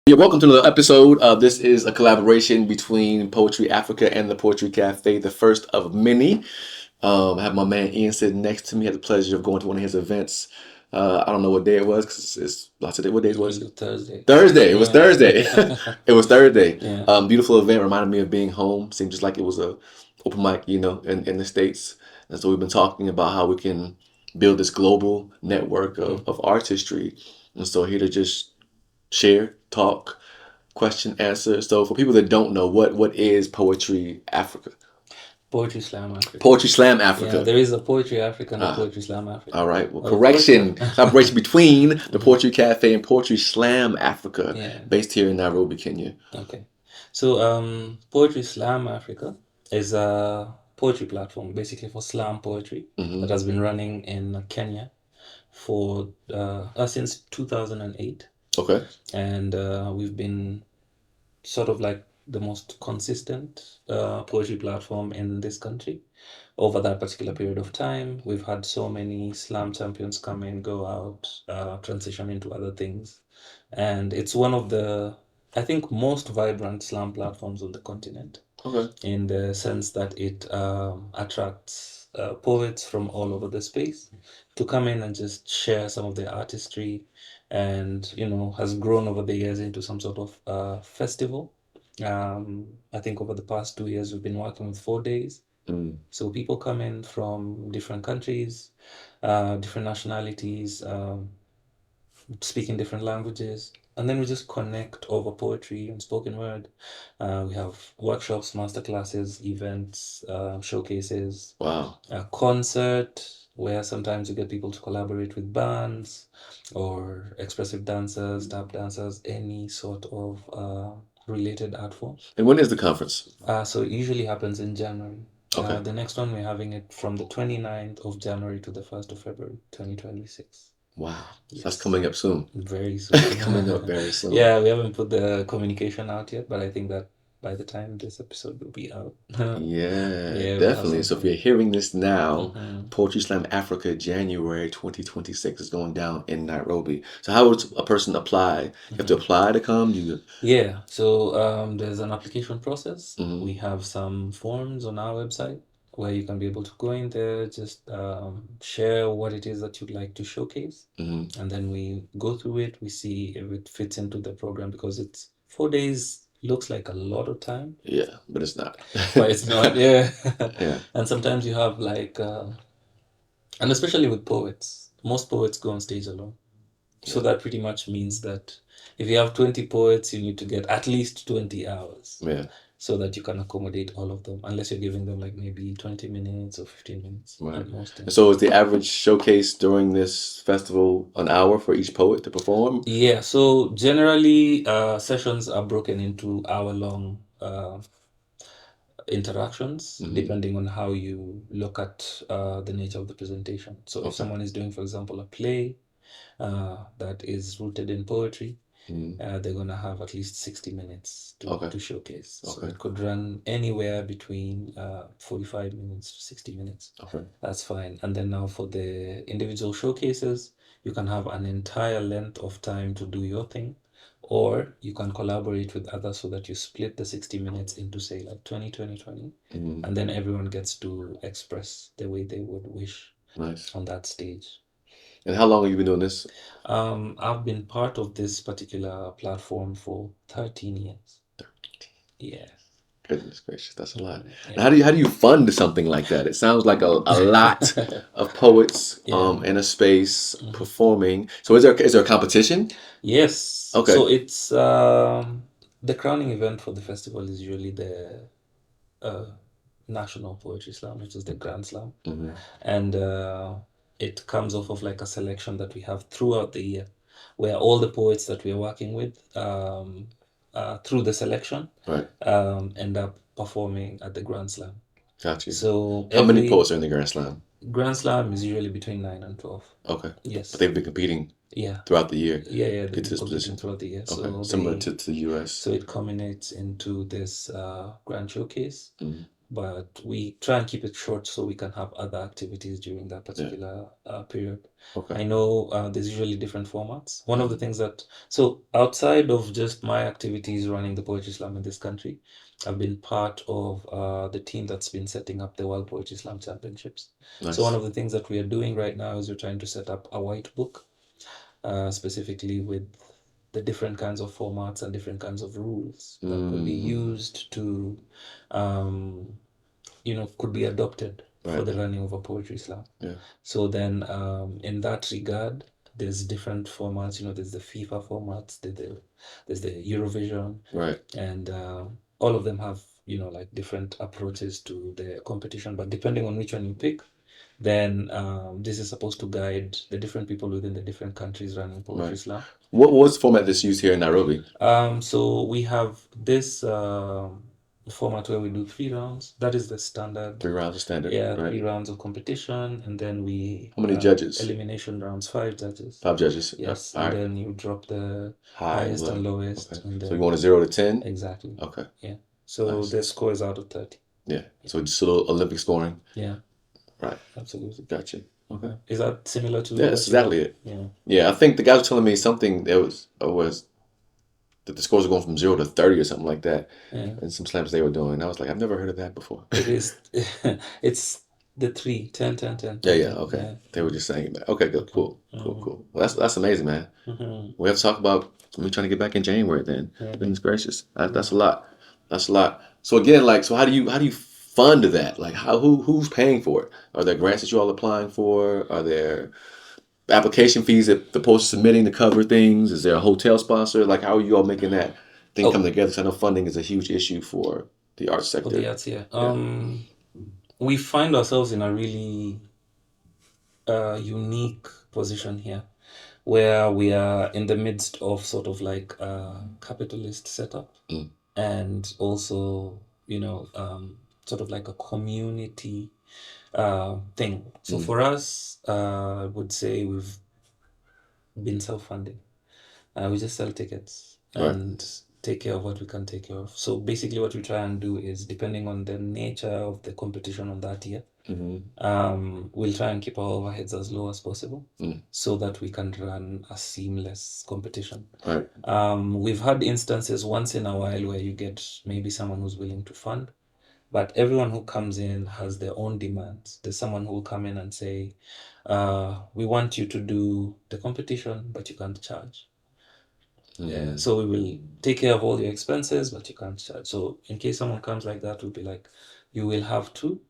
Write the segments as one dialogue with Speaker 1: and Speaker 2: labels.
Speaker 1: Yeah, welcome to another episode. This is a collaboration between Poetry Africa and the Poetry Café, the first of many. I have my man Ian sitting next to me. I had the pleasure of going to one of his events. I don't know what day it was because it's lots of day. What days was it?
Speaker 2: Thursday.
Speaker 1: Thursday. It was
Speaker 2: Yeah.
Speaker 1: Thursday. It was Thursday.
Speaker 2: Yeah.
Speaker 1: Beautiful event. Reminded me of being home. Seemed just like it was a open mic, in the States. And so we've been talking about how we can build this global network of artistry. And so here to just share, talk, question, answer. So for people that don't know, what is Poetry Africa?
Speaker 2: Poetry Slam Africa.
Speaker 1: Poetry Slam
Speaker 2: Yeah,
Speaker 1: Africa.
Speaker 2: there is a Poetry Africa and a Poetry Slam Africa.
Speaker 1: All right. Well,
Speaker 2: Oh,
Speaker 1: correction.
Speaker 2: Poetry-
Speaker 1: Collaboration between the Poetry Cafe and Poetry Slam Africa,
Speaker 2: Yeah.
Speaker 1: based here in Nairobi, Kenya.
Speaker 2: Okay. So, Poetry Slam Africa is a poetry platform basically for slam poetry that has been running in Kenya for since 2008.
Speaker 1: Okay.
Speaker 2: And we've been sort of like the most consistent poetry platform in this country. Over that particular period of time, we've had so many slam champions come in, go out, transition into other things. And it's one of the, I think, most vibrant slam platforms on the continent.
Speaker 1: Okay.
Speaker 2: In the sense that it attracts poets from all over the space to come in and just share some of their artistry, and has grown over the years into some sort of festival. I think over the past 2 years we've been working with 4 days. So people come in from different countries, different nationalities, speaking different languages, and then we just connect over poetry and spoken word. We have workshops, masterclasses, events, showcases,
Speaker 1: Wow.
Speaker 2: a concert where sometimes you get people to collaborate with bands or expressive dancers, tap dancers, any sort of related art form.
Speaker 1: And when is the conference?
Speaker 2: So it usually happens in January.
Speaker 1: Okay.
Speaker 2: The next one we're having it from the 29th of January to the 1st of February, 2026.
Speaker 1: Wow.
Speaker 2: Yes.
Speaker 1: That's coming up soon.
Speaker 2: Very soon.
Speaker 1: Coming up very soon.
Speaker 2: Yeah, we haven't put the communication out yet, but I think that by the time this episode will be out.
Speaker 1: Yeah,
Speaker 2: we'll have
Speaker 1: definitely. So if
Speaker 2: something.
Speaker 1: you're hearing this now,
Speaker 2: Mhm.
Speaker 1: Poetry Slam Africa, January 2026 is going down in Nairobi. So how would a person apply? You have to apply to come?
Speaker 2: Yeah, so there's an application process.
Speaker 1: Mhm.
Speaker 2: We have some forms on our website where you can be able to go in there, just share what it is that you'd like to showcase.
Speaker 1: Mhm.
Speaker 2: And then we go through it, we see if it fits into the program, because it's 4 days, looks like a lot of time,
Speaker 1: Yeah, but it's not.
Speaker 2: but it's not. Yeah.
Speaker 1: Yeah.
Speaker 2: And sometimes you have and especially with poets, most poets go on stage alone. So that pretty much means that if you have 20 poets, you need to get at least 20 hours
Speaker 1: Yeah.
Speaker 2: so that you can accommodate all of them, unless you're giving them like maybe 20 minutes or 15 minutes
Speaker 1: Right.
Speaker 2: at most.
Speaker 1: And so is the average showcase during this festival an hour for each poet to perform?
Speaker 2: Yeah, so generally sessions are broken into hour-long interactions, depending on how you look at the nature of the presentation. So if someone is doing, for example, a play that is rooted in poetry, they're going to have at least 60 minutes to showcase. So it could run anywhere between 45 minutes to 60 minutes.
Speaker 1: Okay.
Speaker 2: That's fine. And then now for the individual showcases, you can have an entire length of time to do your thing, or you can collaborate with others so that you split the 60 minutes into, say, like 20, 20, 20. And then everyone gets to express the way they would wish
Speaker 1: Nice.
Speaker 2: on that stage.
Speaker 1: And how long have you been doing this?
Speaker 2: I've been part of this particular platform for 13 years.
Speaker 1: 13.
Speaker 2: Yeah.
Speaker 1: Goodness gracious, that's a lot.
Speaker 2: Yeah.
Speaker 1: And how do you fund something like that? It sounds like a lot of poets in a space performing. So is there a competition?
Speaker 2: Yes.
Speaker 1: Okay.
Speaker 2: So it's the crowning event for the festival is usually the National Poetry Slam, which is the Grand Slam. And it comes off of like a selection that we have throughout the year, where all the poets that we're working with through the selection end up performing at the Grand Slam.
Speaker 1: Gotcha.
Speaker 2: So
Speaker 1: how many poets are in the Grand Slam?
Speaker 2: Grand Slam is usually between 9 and 12.
Speaker 1: Okay.
Speaker 2: Yes.
Speaker 1: But they've been competing
Speaker 2: Yeah.
Speaker 1: throughout the year.
Speaker 2: Yeah,
Speaker 1: Get
Speaker 2: they've
Speaker 1: to
Speaker 2: been
Speaker 1: this
Speaker 2: competing
Speaker 1: position.
Speaker 2: throughout the year.
Speaker 1: Okay.
Speaker 2: So
Speaker 1: Similar to the US.
Speaker 2: so it culminates into this grand showcase but we try and keep it short so we can have other activities during that particular period.
Speaker 1: Okay.
Speaker 2: I know there's usually different formats. One of the things so outside of just my activities running the Poetry Slam in this country, I've been part of the team that's been setting up the World Poetry Slam Championships.
Speaker 1: Nice.
Speaker 2: So one of the things that we are doing right now is we're trying to set up a white book, specifically with the different kinds of formats and different kinds of rules that could be used to, could be adopted for the running of a poetry slam.
Speaker 1: Yeah.
Speaker 2: So then, in that regard, there's different formats. There's the FIFA formats, there's the Eurovision,
Speaker 1: Right.
Speaker 2: and all of them have like different approaches to the competition. But depending on which one you pick, then this is supposed to guide the different people within the different countries running poetry slam.
Speaker 1: What was the format that's used here in Nairobi?
Speaker 2: So we have this format where we do 3 rounds. That is the standard.
Speaker 1: 3 rounds of standard.
Speaker 2: Yeah,
Speaker 1: Right.
Speaker 2: 3 rounds of competition, and then we
Speaker 1: How many judges?
Speaker 2: elimination rounds, 5 judges.
Speaker 1: 5 judges.
Speaker 2: Yes,
Speaker 1: All
Speaker 2: and
Speaker 1: right.
Speaker 2: then you drop the
Speaker 1: High
Speaker 2: highest and
Speaker 1: low.
Speaker 2: lowest.
Speaker 1: Okay.
Speaker 2: And
Speaker 1: So
Speaker 2: then,
Speaker 1: you want a 0 to 10?
Speaker 2: exactly.
Speaker 1: Okay.
Speaker 2: Yeah. So
Speaker 1: Nice.
Speaker 2: the score is out of 30.
Speaker 1: Yeah. So just a little Olympic scoring.
Speaker 2: Yeah.
Speaker 1: Right.
Speaker 2: Absolutely.
Speaker 1: Gotcha. Okay.
Speaker 2: Is that similar to?
Speaker 1: Yeah, that's exactly it.
Speaker 2: Yeah.
Speaker 1: Yeah, I think the guys were telling me something that was that the scores are going from 0 to 30 or something like that.
Speaker 2: Yeah.
Speaker 1: And some slams they were doing. I was like, I've never heard of that before.
Speaker 2: It is. It's the 3, 10, 10, 10.
Speaker 1: Yeah,
Speaker 2: 10,
Speaker 1: yeah,
Speaker 2: 10.
Speaker 1: okay.
Speaker 2: Yeah.
Speaker 1: They were just saying that. Okay, good, cool, cool, cool. Well, that's amazing, man.
Speaker 2: Mhm.
Speaker 1: We have to talk about me trying to get back in January then.
Speaker 2: Yeah.
Speaker 1: Goodness gracious. That's a lot. That's a lot. So again, like, so how do you fund that? Like who's paying for it? Are there grants that you all applying for? Are there application fees that the post submitting to cover things? Is there a hotel sponsor? Like, how are you all making that thing come together? Because I know funding is a huge issue for the arts sector.
Speaker 2: For the arts, yeah. We find ourselves in a really unique position here, where we are in the midst of sort of like a capitalist setup, and also sort of like a community thing. So for us, I would say we've been self-funding. We just sell tickets and take care of what we can take care of. So basically what we try and do is, depending on the nature of the competition on that year, we'll try and keep our overheads as low as possible so that we can run a seamless competition.
Speaker 1: Right.
Speaker 2: We've had instances once in a while where you get maybe someone who's willing to fund, but everyone who comes in has their own demands. There's someone who will come in and say, we want you to do the competition, but you can't charge. Yeah, so we will take care of all your expenses, but you can't charge. So in case someone comes like that, we'll be like, you will have to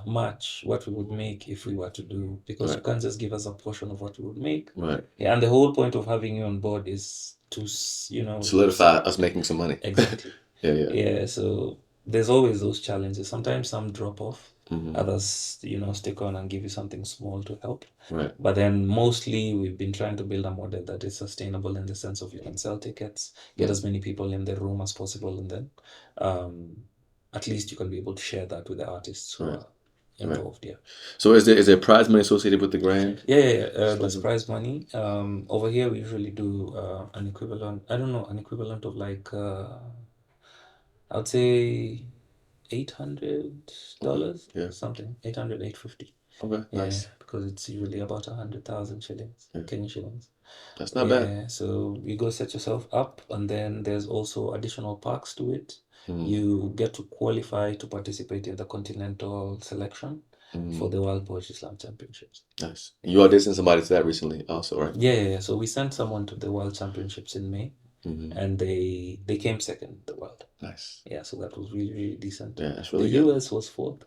Speaker 2: match what we would make if we were to do, because you can't just give us a portion of what we would make.
Speaker 1: Right.
Speaker 2: Yeah, and the whole point of having you on board is to
Speaker 1: solidify us making some money.
Speaker 2: Exactly.
Speaker 1: Yeah.
Speaker 2: So there's always those challenges. Sometimes some drop off, others stick on and give you something small to help.
Speaker 1: Right.
Speaker 2: But then mostly we've been trying to build a model that is sustainable, in the sense of you can sell tickets, get as many people in the room as possible, and then at least you can be able to share that with the artists who are involved. Yeah.
Speaker 1: So is there prize money associated with the grand?
Speaker 2: Yeah. There's prize money. Over here we usually do an equivalent. I don't know, an equivalent of like I would say $800.
Speaker 1: Yeah.
Speaker 2: Something. 800, 850.
Speaker 1: Okay.
Speaker 2: Yeah,
Speaker 1: Nice.
Speaker 2: because it's usually about 100,000 shillings, Kenyan shillings.
Speaker 1: That's not bad.
Speaker 2: Yeah, so you go set yourself up, and then there's also additional perks to it. You get to qualify to participate in the continental selection for the World Poetry Slam Championships.
Speaker 1: Nice. You auditioned somebody to that recently also, right?
Speaker 2: Yeah. So we sent someone to the World Championships in May, and they came second in the world.
Speaker 1: Nice.
Speaker 2: Yeah, so that was really, really decent.
Speaker 1: Yeah, that's really
Speaker 2: the
Speaker 1: good.
Speaker 2: US was fourth.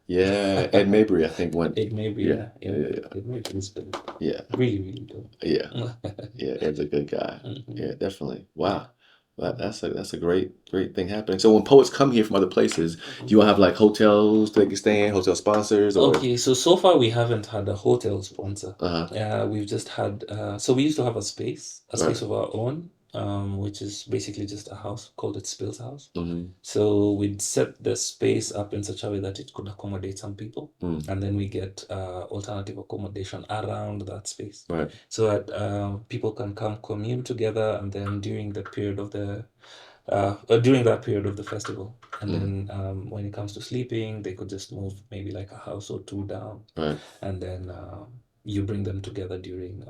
Speaker 1: Yeah, Ed Mabry, I think, went.
Speaker 2: Ed Mabry, yeah. Ed Mabry's been really, really good.
Speaker 1: Yeah. Yeah, Ed's a good guy. Yeah, definitely. Wow. That's a great thing happening. So when poets come here from other places, do you all have like hotels they can stay in, hotel sponsors? Or?
Speaker 2: Okay, so far we haven't had a hotel sponsor. We've just had, so we used to have a space of our own, which is basically just a house, called it Spill's House. So we'd set the space up in such a way that it could accommodate some people, and then we get alternative accommodation around that space,
Speaker 1: Right.
Speaker 2: so that people can come commune together, and then during the period of the during that period of the festival. And then when it comes to sleeping, they could just move maybe like a house or two down,
Speaker 1: Right.
Speaker 2: and then you bring them together during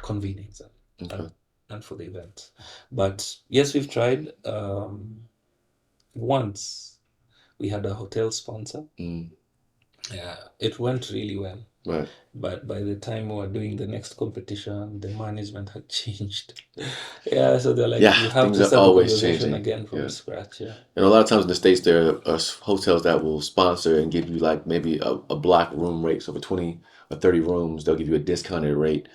Speaker 2: convenings
Speaker 1: Okay.
Speaker 2: and for the event. But yes, we've tried. Once we had a hotel sponsor. Yeah, it went really well.
Speaker 1: Right.
Speaker 2: But by the time we were doing the next competition, the management had changed. Yeah, so they're like,
Speaker 1: Yeah,
Speaker 2: you have
Speaker 1: things
Speaker 2: to
Speaker 1: are
Speaker 2: start the
Speaker 1: always
Speaker 2: conversation
Speaker 1: changing.
Speaker 2: again from
Speaker 1: Yeah.
Speaker 2: scratch. Yeah.
Speaker 1: And a lot of times in the States, there are hotels that will sponsor and give you like maybe a block room rate. So for 20 or 30 rooms, they'll give you a discounted rate.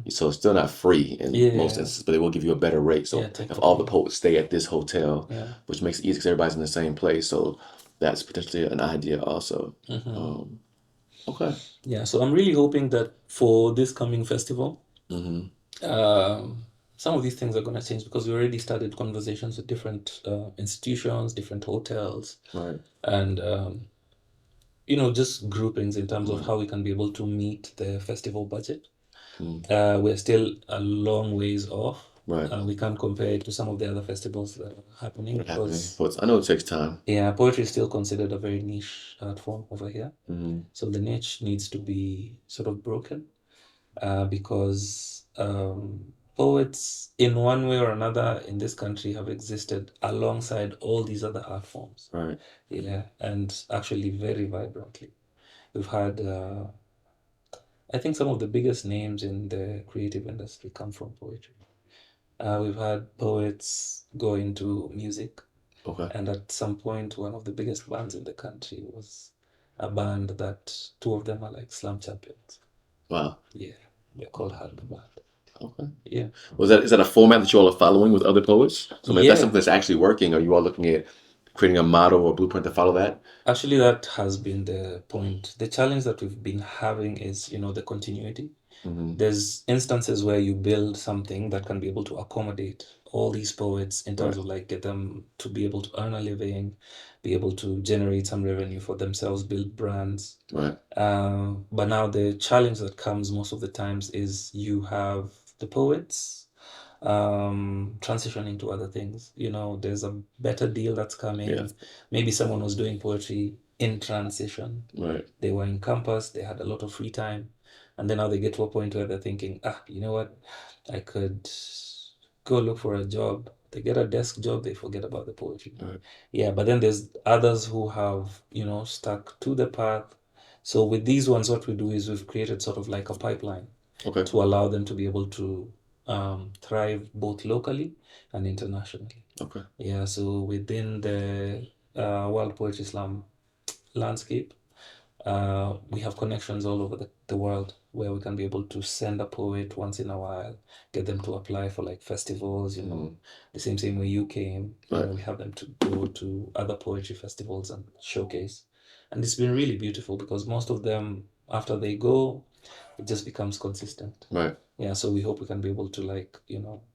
Speaker 1: So it's still not free in most
Speaker 2: Yeah.
Speaker 1: instances, but they will give you a better rate. So
Speaker 2: Yeah,
Speaker 1: if all the
Speaker 2: technically.
Speaker 1: poets stay at this hotel,
Speaker 2: Yeah.
Speaker 1: which makes it easy because everybody's in the same place. So that's potentially an idea also. Okay.
Speaker 2: Yeah, so I'm really hoping that for this coming festival, some of these things are going to change because we already started conversations with different institutions, different hotels,
Speaker 1: Right.
Speaker 2: and just groupings in terms of how we can be able to meet the festival budget. We're still a long ways off.
Speaker 1: Right.
Speaker 2: We can't compare it to some of the other festivals that are happening because
Speaker 1: I know it takes time.
Speaker 2: yeah, poetry is still considered a very niche art form over here. So the niche needs to be sort of broken because poets, in one way or another, in this country have existed alongside all these other art forms.
Speaker 1: Right.
Speaker 2: Yeah, and actually very vibrantly. We've had, I think, some of the biggest names in the creative industry come from poetry. We've had poets go into music.
Speaker 1: Okay.
Speaker 2: And at some point, one of the biggest bands in the country was a band that two of them are like slam champions.
Speaker 1: Wow.
Speaker 2: Yeah, they're called Hard Band.
Speaker 1: Okay.
Speaker 2: Yeah.
Speaker 1: Is that a format that you all are following with other poets? So I mean, if that's
Speaker 2: Yeah.
Speaker 1: something that's actually working, are you all looking at creating a model or blueprint to follow that?
Speaker 2: Actually, that has been the point. The challenge that we've been having is, the continuity. There's instances where you build something that can be able to accommodate all these poets in terms
Speaker 1: Right.
Speaker 2: of like get them to be able to earn a living, be able to generate some revenue for themselves, build brands.
Speaker 1: Right.
Speaker 2: But now the challenge that comes most of the times is you have the poets transitioning to other things. There's a better deal that's coming.
Speaker 1: Yeah.
Speaker 2: Maybe someone was doing poetry in transition.
Speaker 1: Right.
Speaker 2: They were in campus, they had a lot of free time, and then now they get to a point where they're thinking, you know what, I could go look for a job. They get a desk job, they forget about the poetry.
Speaker 1: Right.
Speaker 2: Yeah, but then there's others who have, stuck to the path. So with these ones, what we do is we've created sort of like a pipeline
Speaker 1: Okay.
Speaker 2: to allow them to be able to thrive both locally and internationally.
Speaker 1: Okay.
Speaker 2: Yeah, so within the World Poetry Slam landscape, we have connections all over the world where we can be able to send a poet once in a while, get them to apply for like festivals, the same way you came.
Speaker 1: Right.
Speaker 2: We have them to go to other poetry festivals and showcase. And it's been really beautiful because most of them, after they go, it just becomes consistent.
Speaker 1: Right.
Speaker 2: Yeah, so we hope we can be able to like,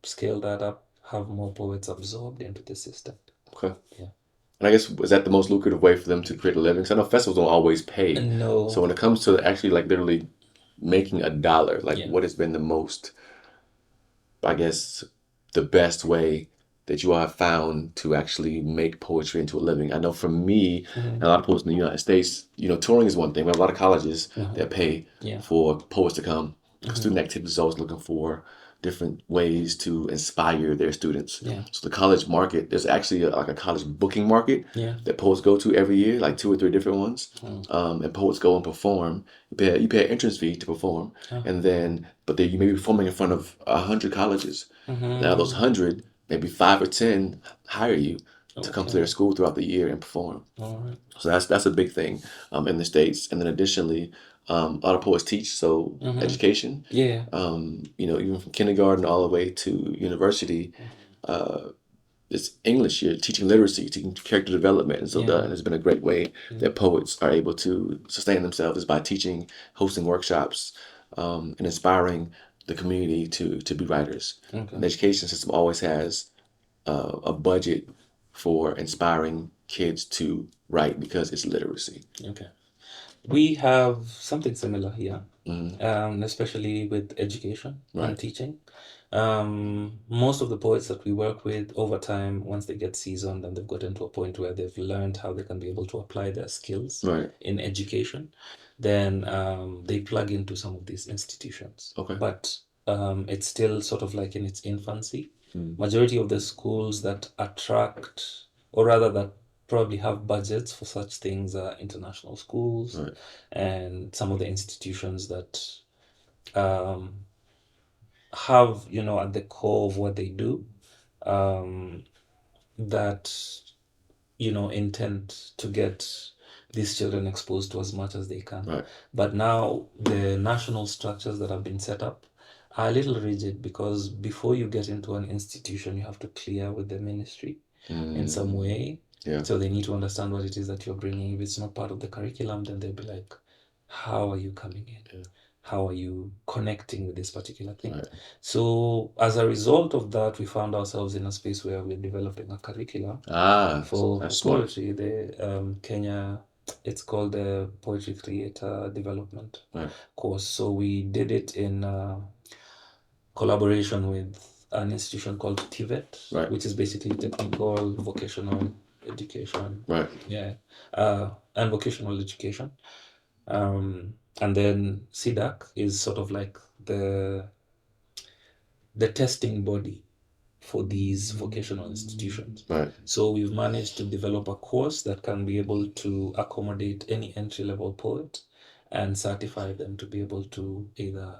Speaker 2: scale that up, have more poets absorbed into the system.
Speaker 1: Okay.
Speaker 2: Yeah.
Speaker 1: And I guess, is that the most lucrative way for them to create a living? Because I know festivals don't always pay.
Speaker 2: No.
Speaker 1: So when it comes to actually like literally making a dollar, like
Speaker 2: Yeah.
Speaker 1: what has been the most, I guess, the best way that you all have found to actually make poetry into a living? I know for me, and a lot of poets in the United States, touring is one thing. We have a lot of colleges that pay
Speaker 2: Yeah.
Speaker 1: for poets to come. Student activities is always looking for different ways to inspire their students.
Speaker 2: Yeah.
Speaker 1: So the college market, there's actually like a college booking market
Speaker 2: Yeah.
Speaker 1: that poets go to every year, like 2 or 3 different ones. And poets go and perform. You pay an entrance fee to perform, and then you may be performing in front of 100 colleges. Now those 100, maybe 5 or 10 hire you to come to their school throughout the year and perform.
Speaker 2: All right.
Speaker 1: So that's a big thing in the States. And then additionally, a lot of poets teach, so education.
Speaker 2: Yeah.
Speaker 1: Even from kindergarten all the way to university, it's English. You're teaching literacy, teaching character development, and so that has been a great way that poets are able to sustain themselves is by teaching, hosting workshops, and inspiring the community to be writers.
Speaker 2: Okay.
Speaker 1: The education system always has a budget for inspiring kids to write because it's literacy.
Speaker 2: Okay. We have something similar here,
Speaker 1: Mm-hmm.
Speaker 2: especially with education and
Speaker 1: Right.
Speaker 2: teaching. Most of the poets that we work with over time, once they get seasoned and they've gotten to a point where they've learned how they can be able to apply their skills
Speaker 1: Right.
Speaker 2: in education, then they plug into some of these institutions.
Speaker 1: Okay.
Speaker 2: But it's still sort of like in its infancy.
Speaker 1: Mm.
Speaker 2: Majority of the schools that attract, or rather that probably have budgets for such things are international schools
Speaker 1: Right.
Speaker 2: and some of the institutions that um, have, at the core of what they do, um, that, intend to get these children exposed to as much as they can.
Speaker 1: Right.
Speaker 2: But now the national structures that have been set up are a little rigid because before you get into an institution, you have to clear with the ministry in some way.
Speaker 1: Yeah.
Speaker 2: So they need to understand what it is that you're bringing. If it's not part of the curriculum, then they'll be like, how are you coming in?
Speaker 1: Yeah.
Speaker 2: How are you connecting with this particular thing?
Speaker 1: Right.
Speaker 2: So as a result of that, we found ourselves in a space where we're developing a curriculum for
Speaker 1: That's smart.
Speaker 2: poetry. The Kenya, it's called the Poetry Creator Development
Speaker 1: Right.
Speaker 2: course. So we did it in collaboration with an institution called TVET,
Speaker 1: Right.
Speaker 2: which is basically technical vocational education.
Speaker 1: Right.
Speaker 2: Yeah, and vocational education. And then CDAC is sort of like the testing body for these vocational institutions.
Speaker 1: Right.
Speaker 2: So we've managed to develop a course that can be able to accommodate any entry-level poet and certify them to be able to either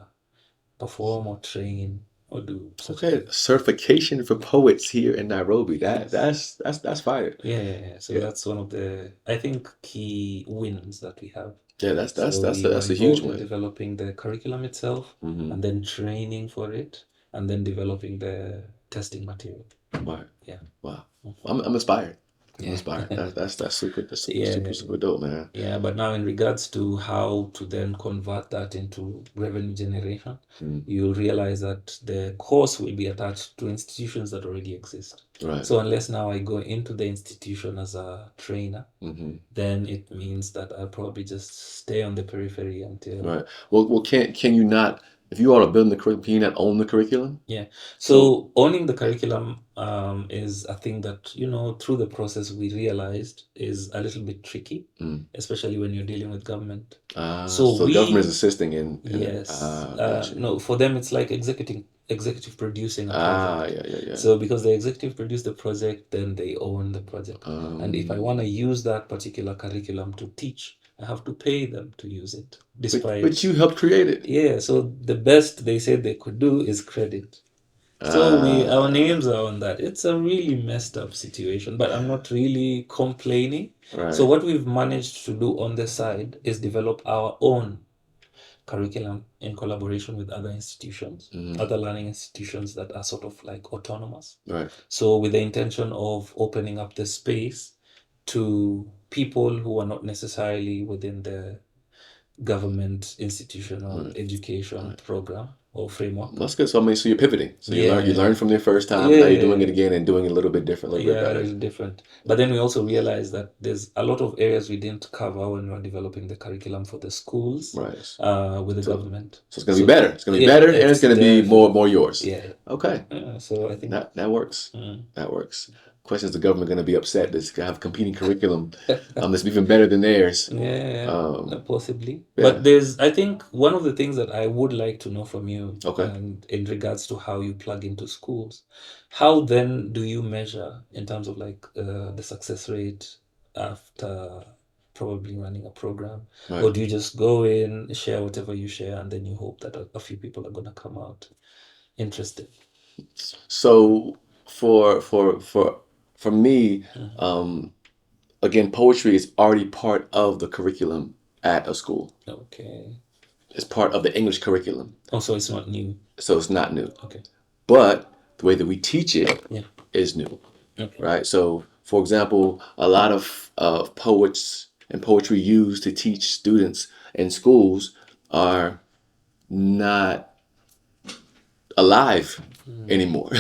Speaker 2: perform or train or do such
Speaker 1: Okay.
Speaker 2: things.
Speaker 1: Certification for poets here in Nairobi. That's fire.
Speaker 2: Yeah. So
Speaker 1: Yeah.
Speaker 2: that's one of the, I think, key wins that we have.
Speaker 1: Yeah. That's
Speaker 2: So we
Speaker 1: that's
Speaker 2: were
Speaker 1: a huge
Speaker 2: involved in
Speaker 1: one.
Speaker 2: developing the curriculum itself
Speaker 1: Mm-hmm.
Speaker 2: and then training for it and then developing the testing material.
Speaker 1: Right.
Speaker 2: Yeah.
Speaker 1: Wow. I'm inspired. I'm
Speaker 2: Yeah.
Speaker 1: inspired. That's super. That's
Speaker 2: Yeah.
Speaker 1: super dope, man.
Speaker 2: Yeah, but now in regards to how to then convert that into revenue generation, you'll realize that the course will be attached to institutions that already exist.
Speaker 1: Right.
Speaker 2: So unless now I go into the institution as a trainer,
Speaker 1: Mm-hmm.
Speaker 2: then it means that I'll probably just stay on the periphery until
Speaker 1: Right. Well, can you not, if you all are building the curriculum, can you not own the curriculum?
Speaker 2: Yeah. So owning the curriculum is a thing that, through the process we realized is a little bit tricky, especially when you're dealing with government.
Speaker 1: So the government is assisting in
Speaker 2: Yes.
Speaker 1: gotcha.
Speaker 2: No, for them it's like executive producing a project.
Speaker 1: Yeah.
Speaker 2: So because the executive produce the project, then they own the project. And if I want to use that particular curriculum to teach, I have to pay them to use it, despite.
Speaker 1: But you helped create it.
Speaker 2: Yeah, so the best they said they could do is credit. So our names are on that. It's a really messed up situation, but I'm not really complaining.
Speaker 1: Right.
Speaker 2: So what we've managed to do on the side is develop our own curriculum in collaboration with other institutions, other learning institutions that are sort of like autonomous.
Speaker 1: Right.
Speaker 2: So with the intention of opening up the space to people who are not necessarily within the government institutional education program or framework.
Speaker 1: That's good. So I mean, so you're pivoting. So you learn from the first time.
Speaker 2: Yeah.
Speaker 1: Now you're doing it again and doing it a little bit different, a little bit
Speaker 2: A
Speaker 1: better.
Speaker 2: little different. But then we also realized that there's a lot of areas we didn't cover when we were developing the curriculum for the schools,
Speaker 1: Right.
Speaker 2: with the government.
Speaker 1: So it's gonna be better. It's gonna be better, and it's gonna be more yours.
Speaker 2: Yeah.
Speaker 1: Okay.
Speaker 2: So I think
Speaker 1: that works. That works. Question, is the government going to be upset that they have competing curriculum that's even better than theirs?
Speaker 2: Possibly.
Speaker 1: Yeah.
Speaker 2: But I think one of the things that I would like to know from you, and in regards to how you plug into schools, how then do you measure in terms of like the success rate after probably running a program?
Speaker 1: Right.
Speaker 2: Or do you just go in, share whatever you share, and then you hope that a few people are going to come out interested?
Speaker 1: So for me, again, poetry is already part of the curriculum at a school.
Speaker 2: Okay.
Speaker 1: It's part of the English curriculum.
Speaker 2: Oh, so it's not new.
Speaker 1: So it's not new.
Speaker 2: Okay.
Speaker 1: But the way that we teach it is new.
Speaker 2: Okay.
Speaker 1: Right? So, for example, a lot of poets and poetry used to teach students in schools are not alive anymore.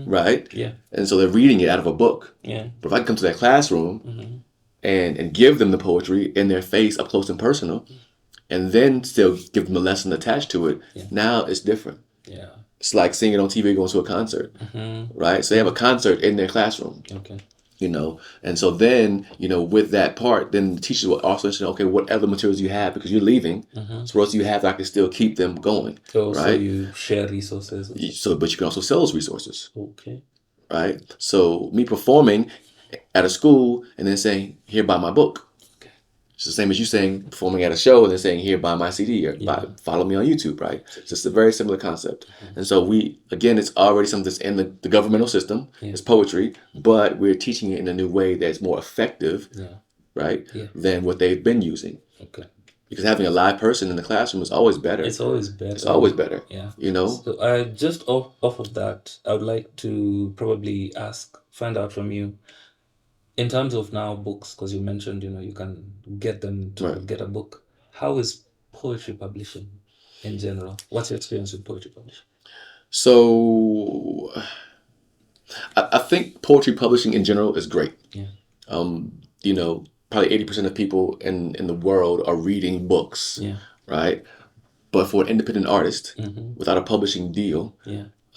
Speaker 1: Right?
Speaker 2: Yeah.
Speaker 1: And so they're reading it out of a book.
Speaker 2: Yeah.
Speaker 1: But if I come to that classroom and give them the poetry in their face, up close and personal, and then still give them a lesson attached to it.
Speaker 2: Yeah.
Speaker 1: Now it's different.
Speaker 2: Yeah.
Speaker 1: It's like seeing it on TV, going to a concert, right? So they have a concert in their classroom.
Speaker 2: Okay.
Speaker 1: And so then, with that part, then the teachers will also say, okay, what other materials you have, because you're leaving. So what else do you have that I can still keep them going,
Speaker 2: So
Speaker 1: right?
Speaker 2: you share resources.
Speaker 1: But you can also sell those resources.
Speaker 2: Okay.
Speaker 1: Right? So me performing at a school and then saying, here, buy my book.
Speaker 2: Okay.
Speaker 1: It's the same as you saying, performing at a show and then saying, here, buy my CD or follow me on YouTube, right? It's just a very similar concept. And so it's already something that's in the governmental system. It's poetry, but we're teaching it in a new way that's more effective, right? Than what they've been using.
Speaker 2: Okay.
Speaker 1: Because having a live person in the classroom is always better.
Speaker 2: It's always better.
Speaker 1: It's always better.
Speaker 2: Yeah.
Speaker 1: So
Speaker 2: just off of that, I would like to probably find out from you, in terms of now books, because you mentioned, you can get them to get a book. How is poetry publishing in general? What's your experience with poetry publishing?
Speaker 1: So I think poetry publishing in general is great.
Speaker 2: Yeah.
Speaker 1: Probably 80% of people in the world are reading books, right? But for an independent artist, without a publishing deal,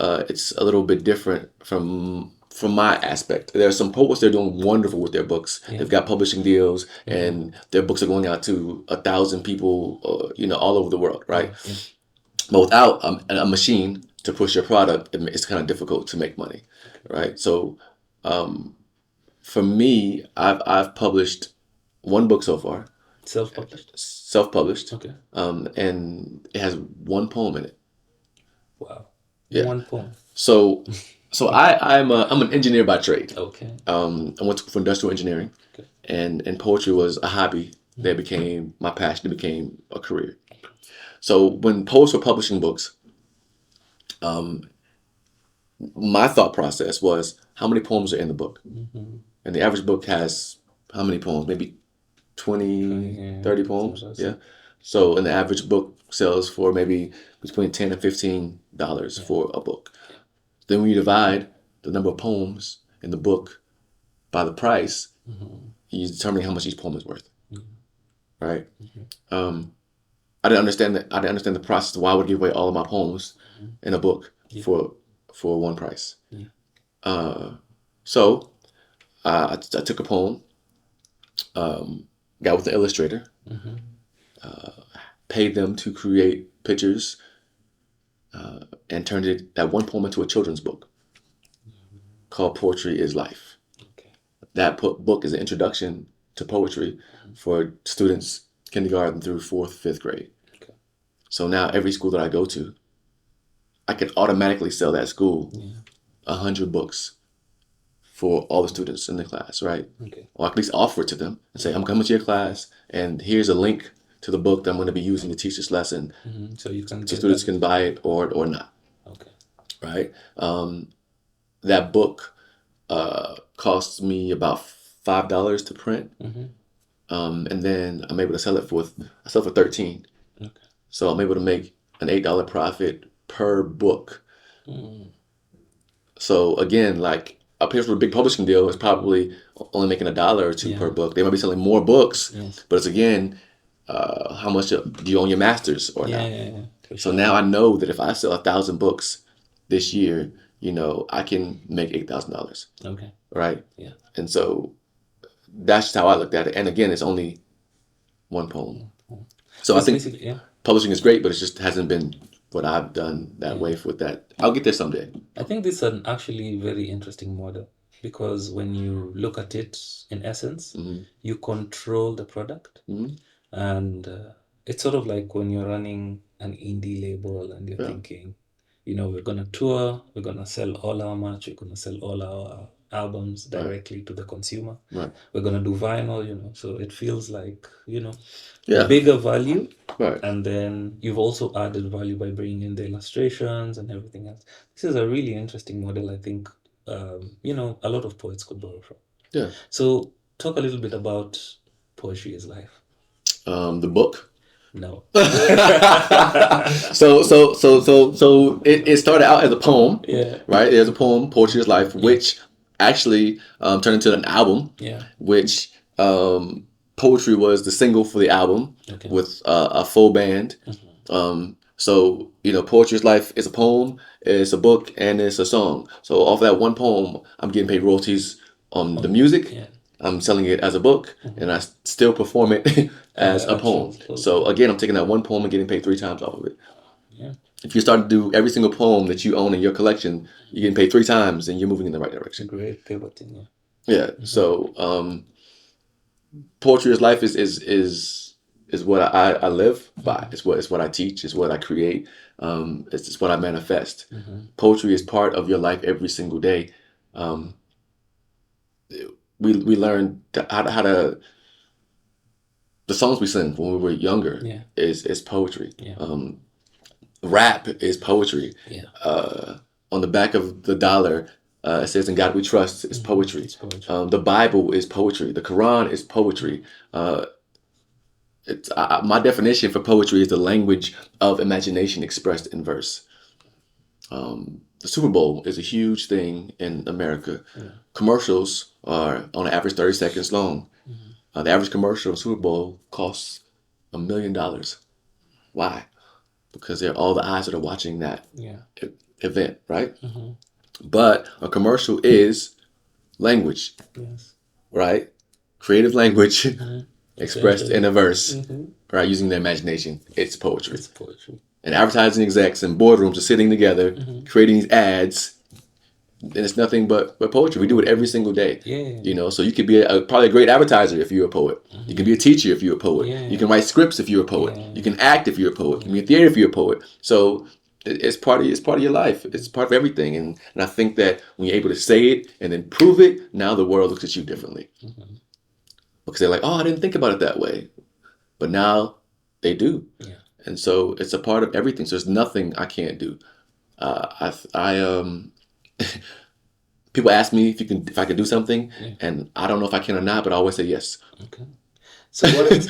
Speaker 1: it's a little bit different from my aspect. There are some poets that are doing wonderful with their books. They've got publishing deals, and their books are going out to 1,000 people, all over the world, right? But without a machine to push your product, it's kind of difficult to make money, right? So, for me, I've published one book so far. Self-published.
Speaker 2: Okay.
Speaker 1: And it has one poem in it.
Speaker 2: Wow.
Speaker 1: Yeah.
Speaker 2: One poem.
Speaker 1: So I'm an engineer by trade.
Speaker 2: Okay.
Speaker 1: I went for industrial engineering.
Speaker 2: Okay.
Speaker 1: And poetry was a hobby that became my passion. It became a career. So when poets were publishing books, my thought process was, how many poems are in the book? And the average book has how many poems? Maybe 20, 30 poems. Yeah. So an average book sells for maybe between $10 and $15 for a book. Then when you divide the number of poems in the book by the price, you determine how much each poem is worth. Right? I didn't understand that. I didn't understand the process. Why I would give away all of my poems in a book for one price? So I took a poem, got with the illustrator, paid them to create pictures, and turned that one poem into a children's book called Poetry is Life.
Speaker 2: Okay.
Speaker 1: That book is an introduction to poetry for students kindergarten through 4th, 5th grade. Okay. So now every school that I go to, I can automatically sell that school 100 books for all the students in the class, right? Okay. Or I can at least offer it to them and say, I'm coming to your class, and here's a link to the book that I'm going to be using to teach this lesson.
Speaker 2: So
Speaker 1: students can buy it or not.
Speaker 2: Okay.
Speaker 1: Right? That book costs me about $5 to print. And then I'm able to sell it for $13. Okay. So I'm able to make an $8 profit per book. So again, like a person with a big publishing deal is probably only making $1 or $2 per book. They might be selling more books, but it's again, how much do you own your masters or not? So now I know that if I sell 1,000 books this year, I can make $8,000.
Speaker 2: Okay.
Speaker 1: Right?
Speaker 2: Yeah.
Speaker 1: And so that's just how I looked at it. And again, it's only one poem. So I think publishing is great, but it just hasn't been what I've done that way with that. I'll get there someday.
Speaker 2: I think this is an actually very interesting model, because when you look at it in essence, you control the product. And it's sort of like when you're running an indie label and you're thinking, we're going to tour, we're going to sell all our merch, we're going to sell all our albums directly to the consumer. Right. We're going to do vinyl, so it feels like, bigger value. Right. And then you've also added value by bringing in the illustrations and everything else. This is a really interesting model, I think, a lot of poets could borrow from. Yeah. So talk a little bit about Poetry is Life.
Speaker 1: The book?
Speaker 2: No.
Speaker 1: So it started out as a poem. Yeah. Right? There's a poem, Poetry is Life, which actually turned into an album. Yeah. Which Poetry was the single for the album
Speaker 2: Okay.
Speaker 1: with a full band. So, Poetry's Life is a poem, it's a book, and it's a song. So off that one poem, I'm getting paid royalties on the music.
Speaker 2: Yeah.
Speaker 1: I'm selling it as a book, and I still perform it as a poem. So again, I'm taking that one poem and getting paid 3 times off of it.
Speaker 2: Yeah.
Speaker 1: If you start to do every single poem that you own in your collection, you're getting paid 3 times, and you're moving in the right direction.
Speaker 2: Great pivoting. Yeah.
Speaker 1: Yeah. So Poetry is life is what I live by. It's what I teach. It's what I create. It's what I manifest. Poetry is part of your life every single day. We learn how to the songs we sing when we were younger is poetry. Rap is poetry. On the back of the dollar, it says, "In God We Trust." It's poetry.
Speaker 2: It's poetry.
Speaker 1: The Bible is poetry. The Quran is poetry. My definition for poetry is the language of imagination expressed in verse. The Super Bowl is a huge thing in America. Commercials are on average 30 seconds long. The average commercial of Super Bowl costs $1 million. Why? Because they're all the eyes that are watching that event, right? But a commercial is language, right? Creative language expressed in a verse, right? Using their imagination. It's poetry.
Speaker 2: It's poetry.
Speaker 1: And advertising execs and boardrooms are sitting together, creating these ads, and it's nothing but poetry. We do it every single day. So you could be probably a great advertiser if you're a poet. You can be a teacher if you're a poet. You can write scripts if you're a poet. You can act if you're a poet. You can be a theater if you're a poet. So it's part of your life. It's part of everything. And I think that when you're able to say it and then prove it, now the world looks at you differently. Because they're like, oh, I didn't think about it that way. But now they do. And so it's a part of everything. So there's nothing I can't do. People ask me if I can do something, and I don't know if I can or not, but I always say yes.
Speaker 2: Okay. So what is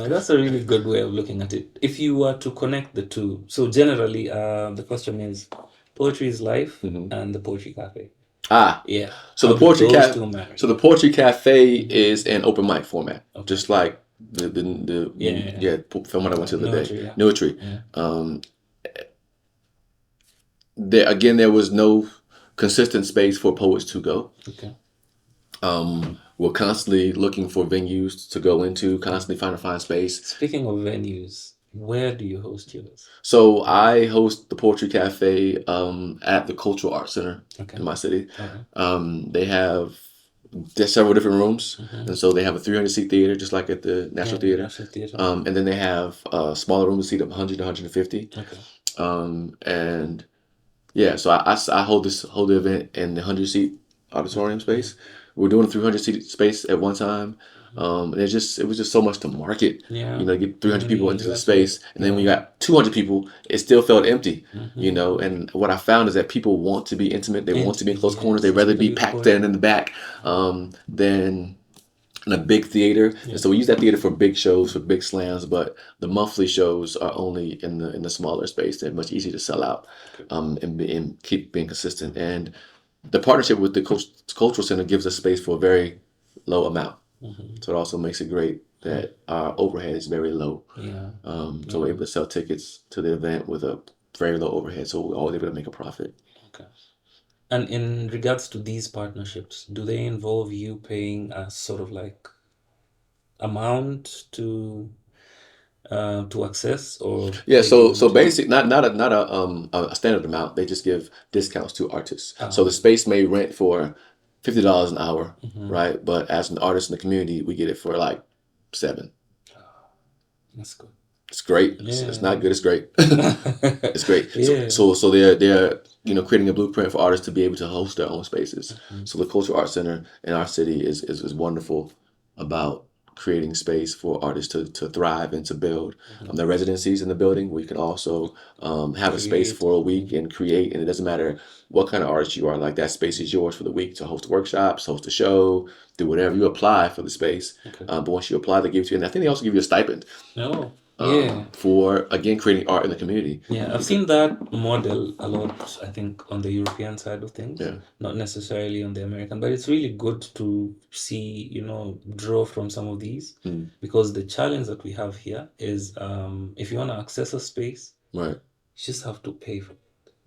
Speaker 2: that's a really good way of looking at it. If you were to connect the two, so generally the question is Poetry is Life and the Poetry Cafe.
Speaker 1: So the Poetry Cafe is an open mic format, just like the film I went to the day, Notary. There was no consistent space for poets to go. We're constantly looking for venues to go into, constantly find space.
Speaker 2: Speaking of venues, where do you host yours?
Speaker 1: So I host the Poetry Cafe at the Cultural Arts Center in my city. There's several different rooms, and so they have a 300-seat theater, just like at the National Theater. And then they have smaller rooms to seat up 100 to 150. So I hold the event in the 100-seat auditorium space. We're doing a 300-seat space at one time. And it was just so much to market. Get 300 people into the space, and then when you got 200 people, it still felt empty. And what I found is that people want to be intimate. They want to be in close corners. They'd rather be packed in the back than in a big theater. And so we use that theater for big shows, for big slams, but the monthly shows are only in the smaller space. They're much easier to sell out and keep being consistent. And the partnership with the Cultural Center gives us space for a very low amount. So it also makes it great that our overhead is very low. So we're able to sell tickets to the event with a very low overhead, so we're always able to make a profit.
Speaker 2: And in regards to these partnerships, do they involve you paying a sort of like amount to access, or
Speaker 1: so basic, not a standard amount. They just give discounts to artists. So the space may rent for $50 an hour, right? But as an artist in the community, we get it for like $7.
Speaker 2: That's good.
Speaker 1: It's great. It's not good. It's great. It's great. So they're creating a blueprint for artists to be able to host their own spaces. So the Cultural Arts Center in our city is wonderful about creating space for artists to thrive and to build. The residencies in the building, we can also have a space for a week and create. And it doesn't matter what kind of artist you are. Like, that space is yours for the week to host workshops, host a show, do whatever. You apply for the space. But once you apply, they give it to you. And I think they also give you a stipend.
Speaker 2: Yeah.
Speaker 1: for, again, creating art in the community.
Speaker 2: Yeah, I've seen that model a lot, I think, on the European side of things,
Speaker 1: Yeah.
Speaker 2: not necessarily on the American, but it's really good to see, draw from some of these, because the challenge that we have here is if you want to access a space,
Speaker 1: Right.
Speaker 2: you just have to pay for it.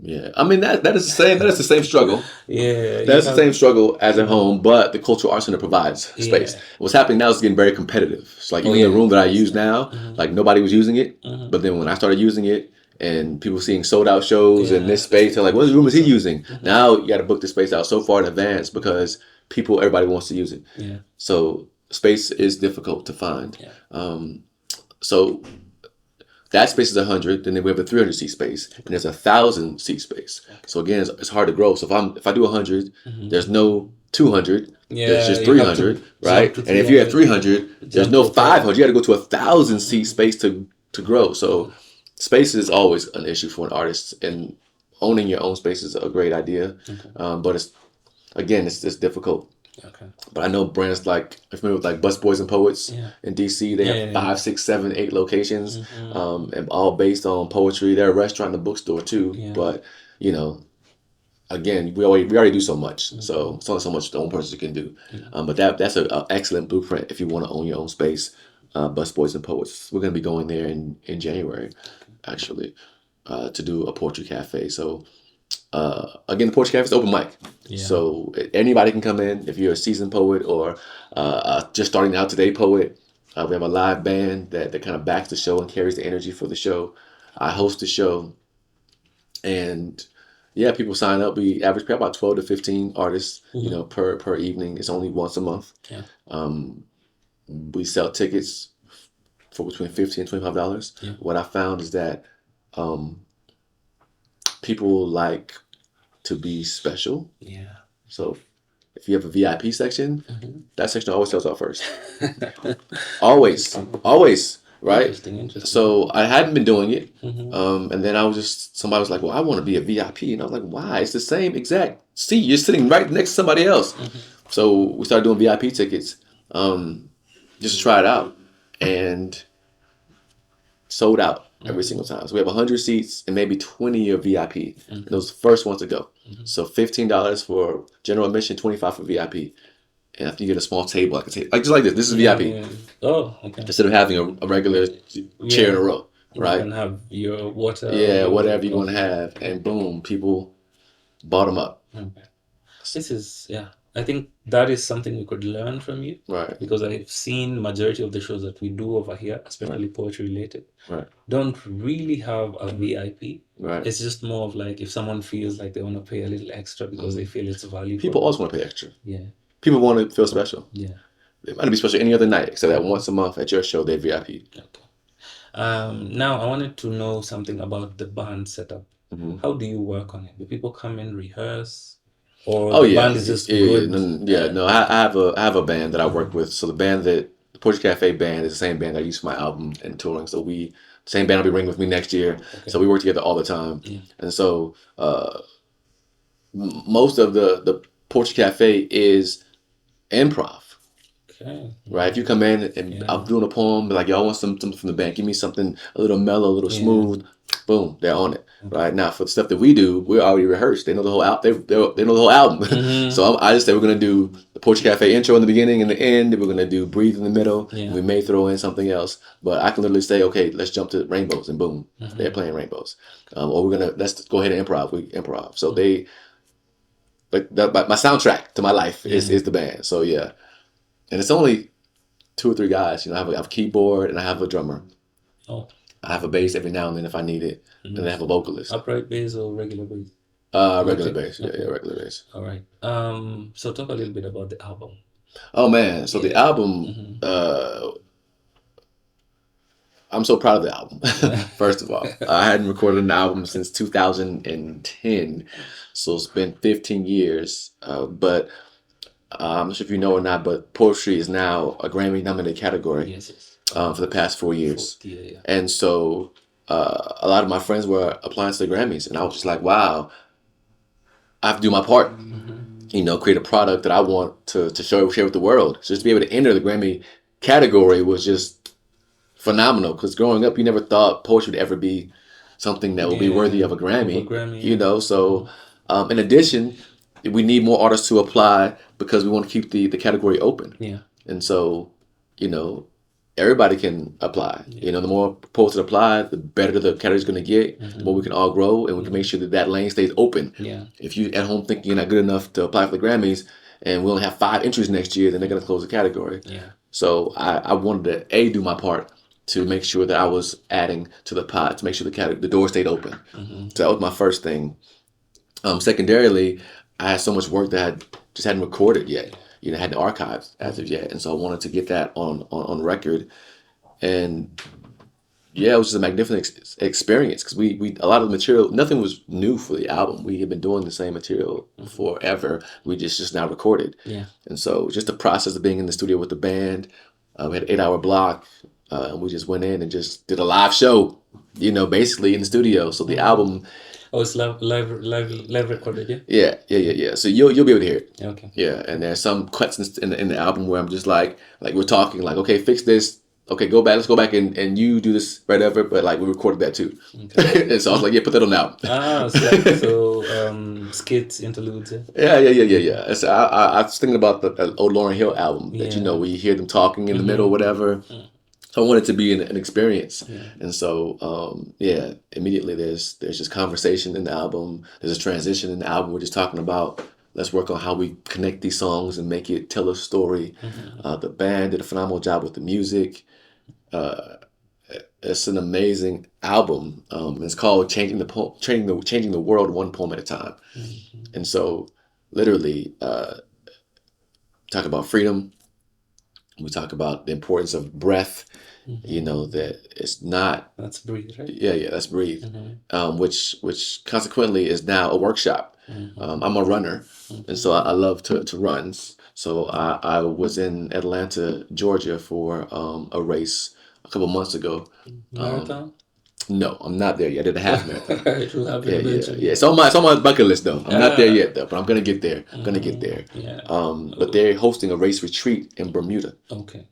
Speaker 1: Yeah. I mean, that is the same struggle.
Speaker 2: Yeah,
Speaker 1: That's the same struggle as at home, but the Cultural Arts Center provides space.
Speaker 2: Yeah.
Speaker 1: What's happening now is getting very competitive. It's like
Speaker 2: Oh,
Speaker 1: even the
Speaker 2: yeah.
Speaker 1: room that I use now, like nobody was using it,
Speaker 2: Mhm.
Speaker 1: but then when I started using it and people seeing sold out shows in
Speaker 2: Yeah.
Speaker 1: this space, they're like, "What room is he using?" Now you got to book the space out so far in advance because everybody wants to use it.
Speaker 2: Yeah.
Speaker 1: So space is difficult to find.
Speaker 2: Yeah.
Speaker 1: So that space is 100. Then we have a 300 seat space, and there's 1,000 seat space. So again, it's hard to grow. So if I do 100, there's no 200.
Speaker 2: Yeah,
Speaker 1: There's just
Speaker 2: you have to
Speaker 1: 300,
Speaker 2: jump
Speaker 1: right?
Speaker 2: to
Speaker 1: And if you're at
Speaker 2: 300,
Speaker 1: 300, there's
Speaker 2: jump
Speaker 1: no
Speaker 2: to
Speaker 1: 500. You got to go to 1,000 seat space to grow. So space is always an issue for an artist, and owning your own space is a great idea. But it's difficult.
Speaker 2: Okay.
Speaker 1: But I know brands like, I'm familiar with like Busboys and Poets in DC. They have 5, 6, 7, 8 locations, and all based on poetry. They're a restaurant and a bookstore too.
Speaker 2: Yeah.
Speaker 1: But again, we already do so much. So it's only so much the own person can do. But that's an excellent blueprint if you want to own your own space. Busboys and Poets. We're going to be going there in January, actually, to do a poetry cafe. So again, the Poetry Café is open mic.
Speaker 2: Yeah.
Speaker 1: So anybody can come in if you're a seasoned poet or just starting out today poet. We have a live band that kind of backs the show and carries the energy for the show. I host the show. And yeah, people sign up. We average about 12 to 15 artists, per evening. It's only once a month.
Speaker 2: Yeah.
Speaker 1: We sell tickets for between $15 and $25.
Speaker 2: Yeah.
Speaker 1: What I found is that people like to be special.
Speaker 2: Yeah.
Speaker 1: So if you have a VIP section, that section always sells out first. always, right?
Speaker 2: Interesting.
Speaker 1: So I hadn't been doing it, and then somebody was like, "Well, I want to be a VIP," and I was like, "Why? It's the same exact seat. You're sitting right next to somebody else." So we started doing VIP tickets, just to try it out, and sold out every single time. So we have 100 seats and maybe 20 are VIP. And those first ones to go. So $15 for general admission, $25 for VIP. And after you get a small table, I can say, like just like this. This is VIP.
Speaker 2: Yeah. Oh, okay.
Speaker 1: Instead of having a regular chair in a row, right?
Speaker 2: You can have your water.
Speaker 1: Yeah, whatever you're going to have. And boom, people bottom up.
Speaker 2: Okay. This is, I think that is something we could learn from you.
Speaker 1: Right.
Speaker 2: Because I've seen majority of the shows that we do over here, especially poetry related, don't really have a VIP.
Speaker 1: Right.
Speaker 2: It's just more of like if someone feels like they want to pay a little extra because they feel it's valuable.
Speaker 1: People always want to pay extra.
Speaker 2: Yeah.
Speaker 1: People want to feel special.
Speaker 2: Yeah.
Speaker 1: They want to be special any other night except that once a month at your show, they're VIP.
Speaker 2: Okay. Now I wanted to know something about the band setup. How do you work on it? Do people come in, rehearse? Or the band is just good?
Speaker 1: No, I have a band that I work with. So the Poetry Cafe band is the same band I use for my album and touring. So same band will be ringing with me next year. Okay. So we work together all the time. Yeah. And so most of the Poetry Cafe is improv. Okay. Right? If you come in and I'm doing a poem, like, y'all want something from the band, give me something a little mellow, a little smooth. Boom, they're on it. Right now, for the stuff that we do, we're already rehearsed. They know the whole album. They know the whole album. So I just say we're gonna do the Poetry Cafe intro in the beginning and the end. We're gonna do breathe in the middle. Yeah. We may throw in something else, but I can literally say, okay, let's jump to rainbows, and boom, they're playing rainbows. Or let's go ahead and improv. We improv. So they my soundtrack to my life is the band. So yeah, and it's only 2 or 3 guys. I have a keyboard and I have a drummer. Oh. I have a bass every now and then if I need it, and I have a vocalist.
Speaker 2: Upright bass or regular bass?
Speaker 1: Regular bass. Okay. Yeah, regular bass.
Speaker 2: All right. So talk a little bit about the album.
Speaker 1: Oh man, so the album, I'm so proud of the album. First of all, I hadn't recorded an album since 2010, so it's been 15 years. But I'm not sure if you know or not, but poetry is now a Grammy-nominated category. Yes. For the past 4 years. Yeah. And so a lot of my friends were applying to the Grammys, and I was just like, wow, I have to do my part. Create a product that I want to share with the world. So just to be able to enter the Grammy category was just phenomenal because growing up, you never thought poetry would ever be something that would be worthy of a Grammy. You know, so in addition, we need more artists to apply because we want to keep the category open.
Speaker 2: Yeah.
Speaker 1: And so, you know, everybody can apply. You know, the more poets that apply, the better the category's going to get, the more we can all grow, and we can make sure that that lane stays open.
Speaker 2: Yeah.
Speaker 1: If you at home think you're not good enough to apply for the Grammys, and we only have 5 entries next year, then they're going to close the category.
Speaker 2: Yeah.
Speaker 1: So I wanted to do my part to make sure that I was adding to the pot, to make sure the door stayed open. So that was my first thing. Secondarily, I had so much work that I just hadn't recorded yet. You know, hadn't archived as of yet, and so I wanted to get that on record. And yeah, it was just a magnificent experience because we a lot of the material, nothing was new for the album. We had been doing the same material forever. We just now recorded.
Speaker 2: Yeah.
Speaker 1: And so just the process of being in the studio with the band, we had an 8-hour block, and we just went in and just did a live show, you know, basically in the studio. So the album.
Speaker 2: Oh, it's live recorded, yeah?
Speaker 1: Yeah. So you'll be able to hear it.
Speaker 2: Okay.
Speaker 1: Yeah, and there's some cuts in the album where I'm just like we're talking like, okay, fix this. Okay, let's go back and you do this whatever. But like we recorded that too. Okay. And so I was like, yeah, put that on now.
Speaker 2: So skits, interludes.
Speaker 1: Yeah. So I was thinking about the old Lauryn Hill album that, you know, where you hear them talking in the middle, whatever. So I want it to be an experience. And so, immediately there's just conversation in the album. There's a transition in the album. We're just talking about, let's work on how we connect these songs and make it tell a story. The band did a phenomenal job with the music. It's an amazing album. It's called Changing the World One Poem at a Time. And so literally talk about freedom. We talk about the importance of breath. You know, that it's not.
Speaker 2: That's breathe, right?
Speaker 1: Yeah, that's breathe. Which consequently is now a workshop. I'm a runner, and so I love to run. So I was in Atlanta, Georgia for a race a couple months ago.
Speaker 2: Marathon?
Speaker 1: No, I'm not there yet. I did a half marathon.
Speaker 2: Yeah.
Speaker 1: It's on my bucket list though. I'm not there yet though, but I'm gonna get there.
Speaker 2: Yeah.
Speaker 1: But they're hosting a race retreat in Bermuda.
Speaker 2: Okay.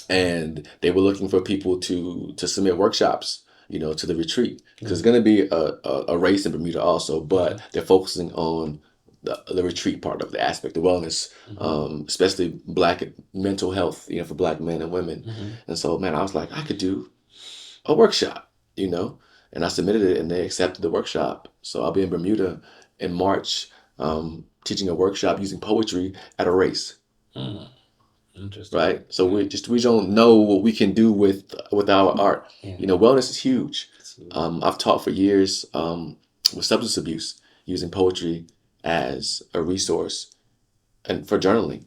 Speaker 1: And they were looking for people to submit workshops, you know, to the retreat because it's gonna be a race in Bermuda also, but they're focusing on the retreat part of the aspect, the wellness, especially Black mental health, you know, for Black men and women. And so, man, I was like, I could do a workshop, you know, and I submitted it and they accepted the workshop. So I'll be in Bermuda in March, teaching a workshop using poetry at a race.
Speaker 2: Interesting.
Speaker 1: Right. So we don't know what we can do with our art. You know, wellness is huge. I've taught for years with substance abuse using poetry as a resource and for journaling.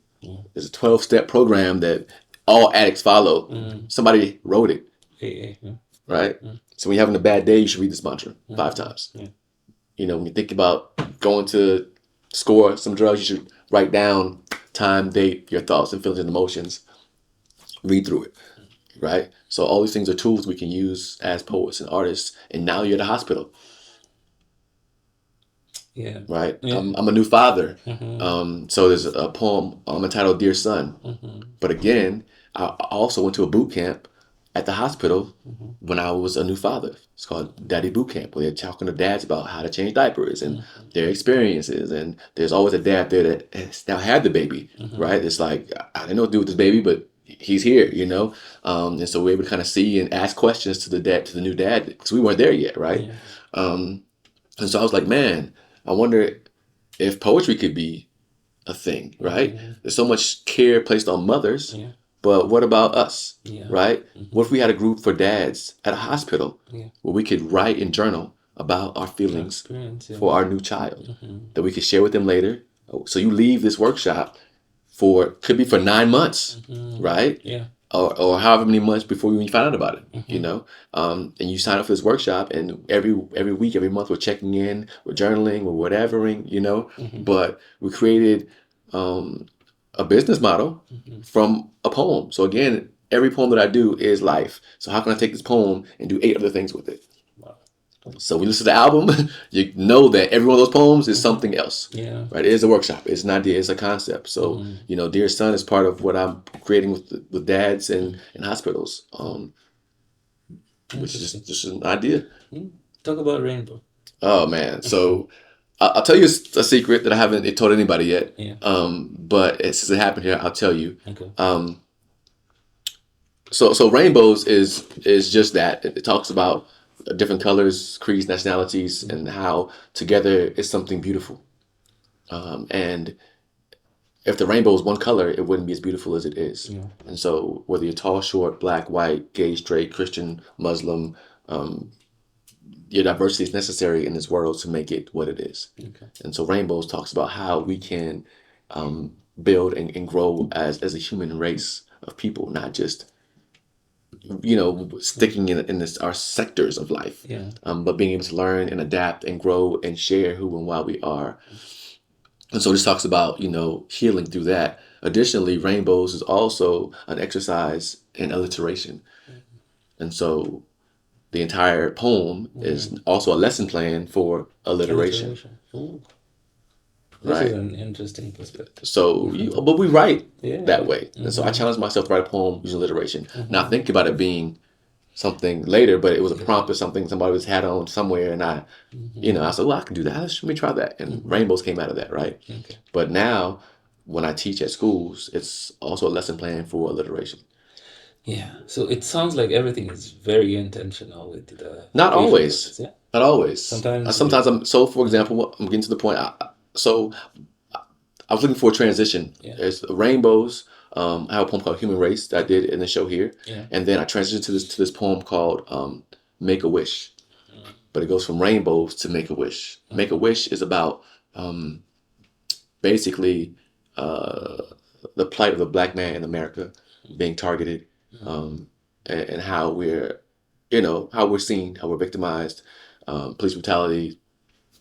Speaker 1: There's a 12-step program that all addicts follow. Somebody wrote it. Right. So when you're having a bad day, you should read this mantra 5 times. You know, when you think about going to score some drugs, you should write down time, date, your thoughts and feelings and emotions. Read through it, right? So all these things are tools we can use as poets and artists. And now you're at the hospital.
Speaker 2: Yeah.
Speaker 1: Right? Yeah. I'm a new father. So there's a poem entitled Dear Son. But again, I also went to a boot camp at the hospital when I was a new father. It's called Daddy Boot Camp, where they're talking to dads about how to change diapers and their experiences. And there's always a dad there that has now had the baby, right? It's like, I didn't know what to do with this baby, but he's here, you know? And so we're able to kind of see and ask questions to the new dad, because we weren't there yet, right? And so I was like, man, I wonder if poetry could be a thing, right? There's so much care placed on mothers. But what about us, right? What if we had a group for dads at a hospital where we could write and journal about our feelings for our new child that we could share with them later? So you leave this workshop could be for 9 months, right? Or however many months before you find out about it, you know? And you sign up for this workshop, and every week, every month, we're checking in, we're journaling, we're whatevering, you know? But we created a business model from a poem. So again, every poem that I do is life. So how can I take this poem and do 8 other things with it? So when you listen to the album, you know that every one of those poems is something else. Right? It is a workshop. It's an idea. It's a concept. So, you know, Dear Son is part of what I'm creating with dads and hospitals. which is
Speaker 2: Interesting.
Speaker 1: just an idea.
Speaker 2: Talk about rainbow.
Speaker 1: Oh man, so I'll tell you a secret that I haven't told anybody yet.
Speaker 2: Yeah.
Speaker 1: But since it happened here, I'll tell you.
Speaker 2: Okay.
Speaker 1: So rainbows is just that. It talks about different colors, creeds, nationalities, and how together it's something beautiful. And if the rainbow is one color, it wouldn't be as beautiful as it is.
Speaker 2: Yeah.
Speaker 1: And so whether you're tall, short, black, white, gay, straight, Christian, Muslim, your diversity is necessary in this world to make it what it is.
Speaker 2: Okay.
Speaker 1: And so rainbows talks about how we can build and grow as a human race of people, not just sticking in this our sectors of life,
Speaker 2: Yeah.
Speaker 1: but being able to learn and adapt and grow and share who and why we are. And so this talks about healing through that. Additionally, rainbows is also an exercise in alliteration, and so the entire poem is also a lesson plan for alliteration.
Speaker 2: Ooh. This
Speaker 1: Right.
Speaker 2: is an interesting perspective.
Speaker 1: So, but we write
Speaker 2: Yeah.
Speaker 1: that way. And so I challenged myself to write a poem using alliteration. Not thinking about it being something later, but it was a prompt or something somebody was had on somewhere. And I said, well, I can do that. Let me try that. And rainbows came out of that, right?
Speaker 2: Okay.
Speaker 1: But now, when I teach at schools, it's also a lesson plan for alliteration.
Speaker 2: Yeah. So it sounds like everything is very intentional with the
Speaker 1: Not
Speaker 2: creation
Speaker 1: always.
Speaker 2: process, yeah.
Speaker 1: Not always.
Speaker 2: Sometimes
Speaker 1: for example, I'm getting to the point. I was looking for a transition.
Speaker 2: Yeah.
Speaker 1: There's rainbows. I have a poem called Human Race that I did in the show here.
Speaker 2: Yeah.
Speaker 1: And then I transitioned to this poem called Make a Wish. But it goes from rainbows to Make a Wish. Make a Wish is about basically the plight of the black man in America being targeted, and how we're seen, how we're victimized, police brutality,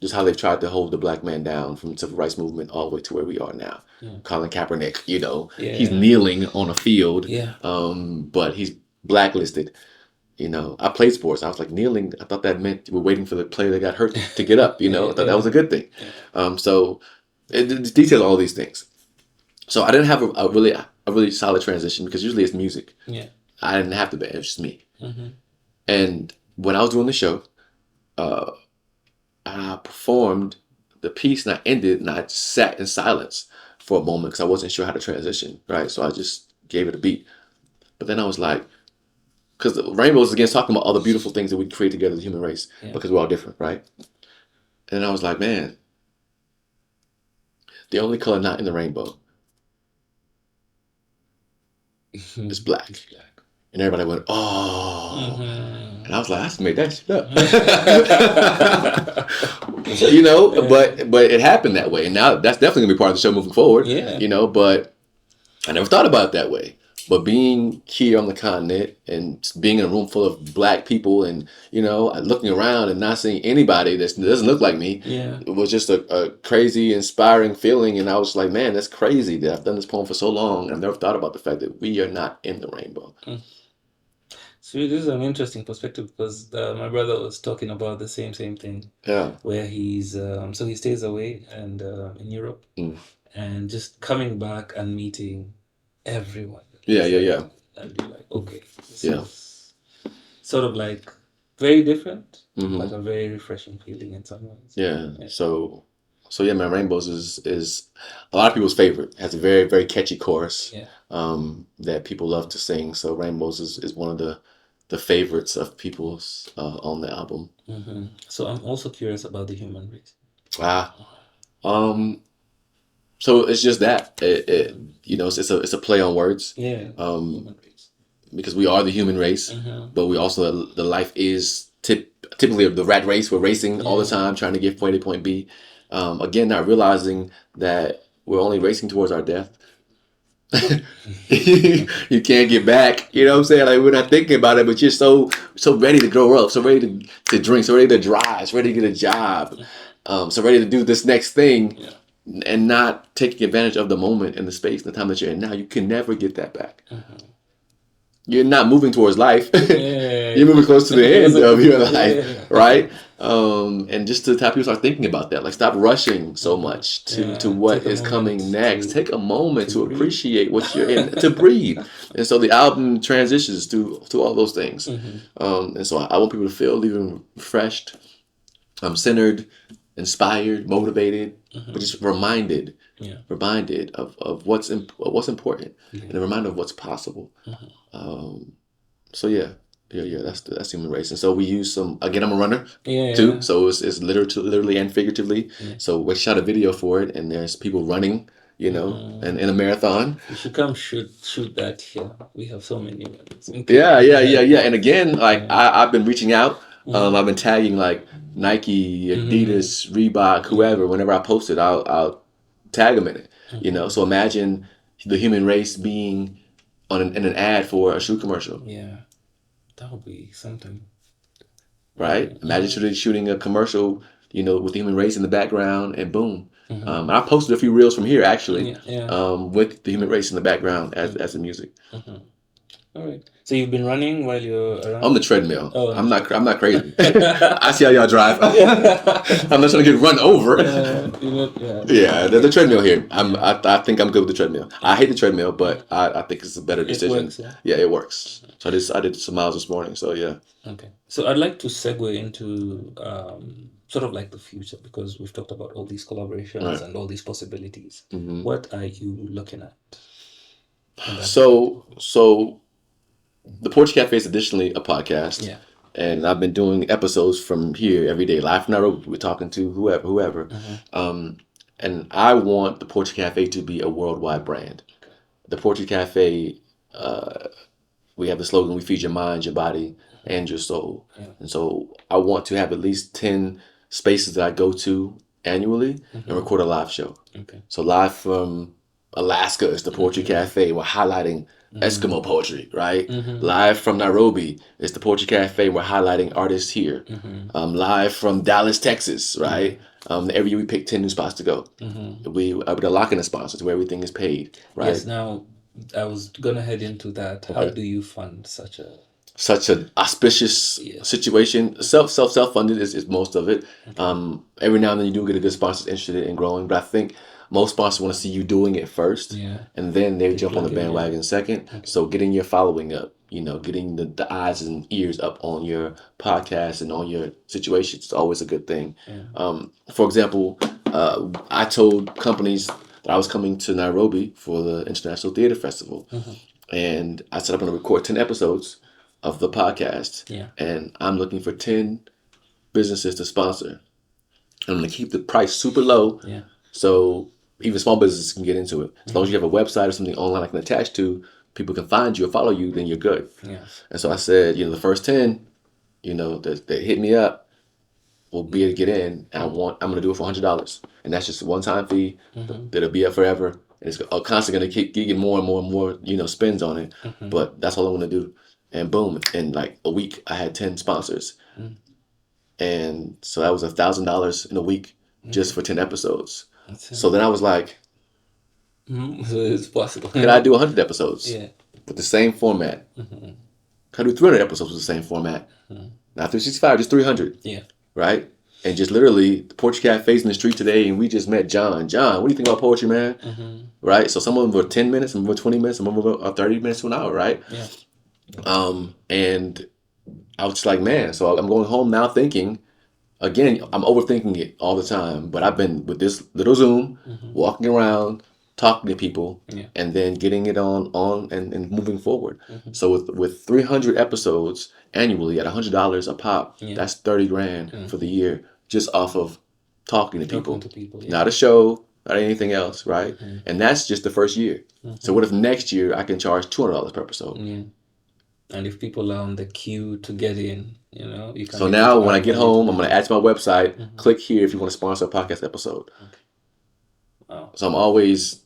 Speaker 1: just how they've tried to hold the black man down from the civil rights movement all the way to where we are now. Colin Kaepernick, he's kneeling on a field, but he's blacklisted. I played sports. I was like, kneeling, I thought that meant we're waiting for the player that got hurt to get up. I thought that was a good thing. So it details all these things. So I didn't have a really solid transition because usually it's music.
Speaker 2: Yeah.
Speaker 1: I didn't have to be. It was just me. And when I was doing the show, I performed the piece and I ended and I sat in silence for a moment because I wasn't sure how to transition, right? So I just gave it a beat. But then I was like, because the rainbows again talking about all the beautiful things that we create together as a human race, because we're all different, right? And then I was like, man, the only color not in the rainbow is black. And everybody went, oh. And I was like, I just made that shit up. But it happened that way. And now that's definitely going to be part of the show moving forward.
Speaker 2: Yeah.
Speaker 1: But I never thought about it that way. But being here on the continent and being in a room full of black people and, looking around and not seeing anybody that doesn't look like me, it was just a crazy, inspiring feeling. And I was like, man, that's crazy that I've done this poem for so long. I've never thought about the fact that we are not in the rainbow.
Speaker 2: So this is an interesting perspective because my brother was talking about the same thing.
Speaker 1: Yeah.
Speaker 2: Where he's so he stays away and in Europe and just coming back and meeting everyone.
Speaker 1: Yeah.
Speaker 2: And be like, okay, this is sort of like very different, but a very refreshing feeling in some ways.
Speaker 1: Yeah. So yeah, man, Rainbows is a lot of people's favorite. It has a very, very catchy chorus that people love to sing. So Rainbows is one of the favorites of people's on the album.
Speaker 2: So I'm also curious about the human race.
Speaker 1: So it's just that it's a play on words.
Speaker 2: Human race.
Speaker 1: Because we are the human race, but we also the life is typically the rat race. We're racing all the time, trying to get point A, point B. Again, not realizing that we're only racing towards our death. You can't get back. You know what I'm saying? Like, we're not thinking about it, but you're so ready to grow up, so ready to drink, so ready to drive, so ready to get a job, so ready to do this next thing, and not taking advantage of the moment and the space and the time that you're in now. You can never get that back. You're not moving towards life. You're moving close to the end of your life, right? And just to have people start thinking about that, like stop rushing so much to what
Speaker 2: Take a
Speaker 1: is coming
Speaker 2: moment
Speaker 1: next. Take a moment to
Speaker 2: breathe.
Speaker 1: appreciate what you're in, to breathe. And so the album transitions to all those things. And so I want people to feel even refreshed, centered, inspired, motivated, but just reminded of what's important, and a reminder of what's possible. So that's human race. And so we use some, again, I'm a runner too, so it's literally and figuratively. So we shot a video for it, and there's people running, and in a marathon.
Speaker 2: You should come shoot that here. We have so many runners.
Speaker 1: Yeah. And again, like I've been reaching out. I've been tagging like Nike, Adidas, Reebok, whoever. Whenever I post it, I'll tag them in it. So imagine the human race being in an ad for a shoe commercial.
Speaker 2: Yeah, that would be something.
Speaker 1: Right? Imagine shooting a commercial, with the human race in the background, and boom. And I posted a few reels from here actually, with the human race in the background as the music.
Speaker 2: All right. So you've been running while you're around?
Speaker 1: On the treadmill. Oh, I'm not crazy. I see how y'all drive. I'm not trying to get run over. The treadmill here. I think I'm good with the treadmill. I hate the treadmill, but I think it's a better decision.
Speaker 2: It works,
Speaker 1: it works. So I did some miles this morning. So yeah.
Speaker 2: Okay. So I'd like to segue into sort of like the future, because we've talked about all these collaborations and all these possibilities. What are you looking at?
Speaker 1: So the Poetry Café is additionally a podcast.
Speaker 2: Yeah.
Speaker 1: And I've been doing episodes from here every day, live from Nairobi. We're talking to whoever. And I want the Poetry Café to be a worldwide brand. The Poetry Café, we have the slogan, we feed your mind, your body, and your soul. And so I want to have at least 10 spaces that I go to annually and record a live show. So live from Alaska is the Poetry Café. We're highlighting Eskimo poetry, right? Live from Nairobi is the Poetry Cafe. We're highlighting artists here. Live from Dallas, Texas, right? Every year we pick 10 new spots to go. We're locking the sponsors where everything is paid, right?
Speaker 2: Yes. Now, I was gonna head into that. How do you fund such
Speaker 1: an auspicious situation? Self-funded is most of it. Every now and then you do get a good sponsor interested in growing, but I think most sponsors want to see you doing it first, and then they jump on the bandwagon second. So getting your following up, getting the eyes and ears up on your podcast and on your situations is always a good thing. For example, I told companies that I was coming to Nairobi for the International Theater Festival, and I said I'm going to record 10 episodes of the podcast, and I'm looking for 10 businesses to sponsor. I'm going to keep the price super low, so even small businesses can get into it. As long as you have a website or something online I can attach to, people can find you or follow you, then you're good. And so I said, the first 10, that hit me up will be able to get in. And I'm going to do it for $100. And that's just a one-time fee that'll be up forever. And it's constantly going to keep getting more and more and more, spins on it. But that's all I want to do. And boom, in like a week, I had 10 sponsors. And so that was $1,000 in a week just for 10 episodes. So then I was like,
Speaker 2: so it's possible.
Speaker 1: Could I do 100 episodes with the same format? Could I do 300 episodes with the same format? Not 365, just 300. Right? And just literally, the Poetry Cafe's in the street today, and we just met John. John, what do you think about poetry, man? Right? So some of them were 10 minutes, some of them were 20 minutes, some of them were 30 minutes to an hour, right? And I was just like, man, so I'm going home now thinking, again, I'm overthinking it all the time, but I've been with this little Zoom, walking around, talking to people, and then getting it on and moving forward. So with 300 episodes annually at $100 a pop, that's $30,000 for the year, just off of talking to people. Not a show, not anything else, right? And that's just the first year. So what if next year I can charge $200 per episode?
Speaker 2: And if people are on the queue to get in, you can.
Speaker 1: So now when I get home, I'm going to add to my website, click here if you want to sponsor a podcast episode.
Speaker 2: Wow.
Speaker 1: So I'm always,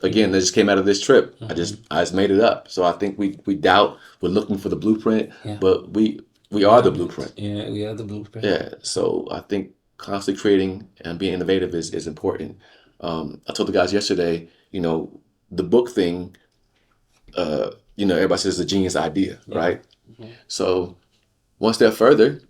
Speaker 1: again, that just came out of this trip. I just made it up. So I think we doubt, we're looking for the blueprint, but we are the blueprint.
Speaker 2: Yeah, we are the blueprint.
Speaker 1: Yeah. So I think constantly creating and being innovative is important. I told the guys yesterday, the book thing, everybody says it's a genius idea, right? So one step further,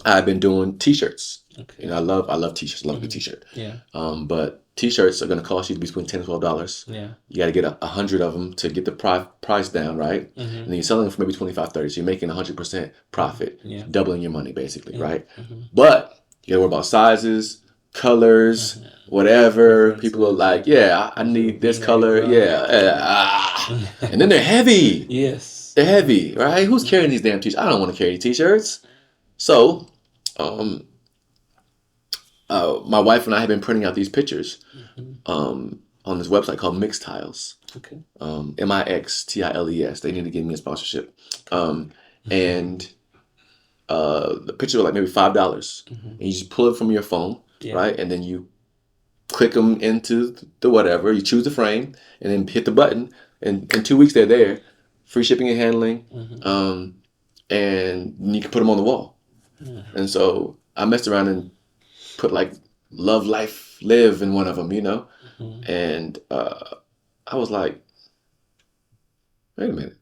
Speaker 1: I've been doing T-shirts.
Speaker 2: Okay.
Speaker 1: You know, I love T-shirts. I love a good T-shirt.
Speaker 2: Yeah.
Speaker 1: But T-shirts are going to cost you between $10 and $12.
Speaker 2: Yeah.
Speaker 1: You got to get 100 of them to get the price down, right? And then you're selling them for maybe 25, 30. So you're making 100% profit,
Speaker 2: Yeah.
Speaker 1: doubling your money basically,
Speaker 2: Yeah.
Speaker 1: right? But you got to worry about sizes, colors, whatever. People are like, yeah, I need this color. Yeah. And then they're heavy.
Speaker 2: Yes.
Speaker 1: They're heavy, right? Who's carrying these damn T-shirts? I don't want to carry T-shirts. So, my wife and I have been printing out these pictures on this website called Mix Tiles.
Speaker 2: Okay.
Speaker 1: Mixtiles. They need to give me a sponsorship. And the pictures are like maybe $5. And you just pull it from your phone, right? And then you click them into the whatever. You choose the frame and then hit the button. And in 2 weeks, they're there. Free shipping and handling. And you can put them on the wall. And so I messed around and put like love, life, live in one of them, you know? And I was like, wait a minute.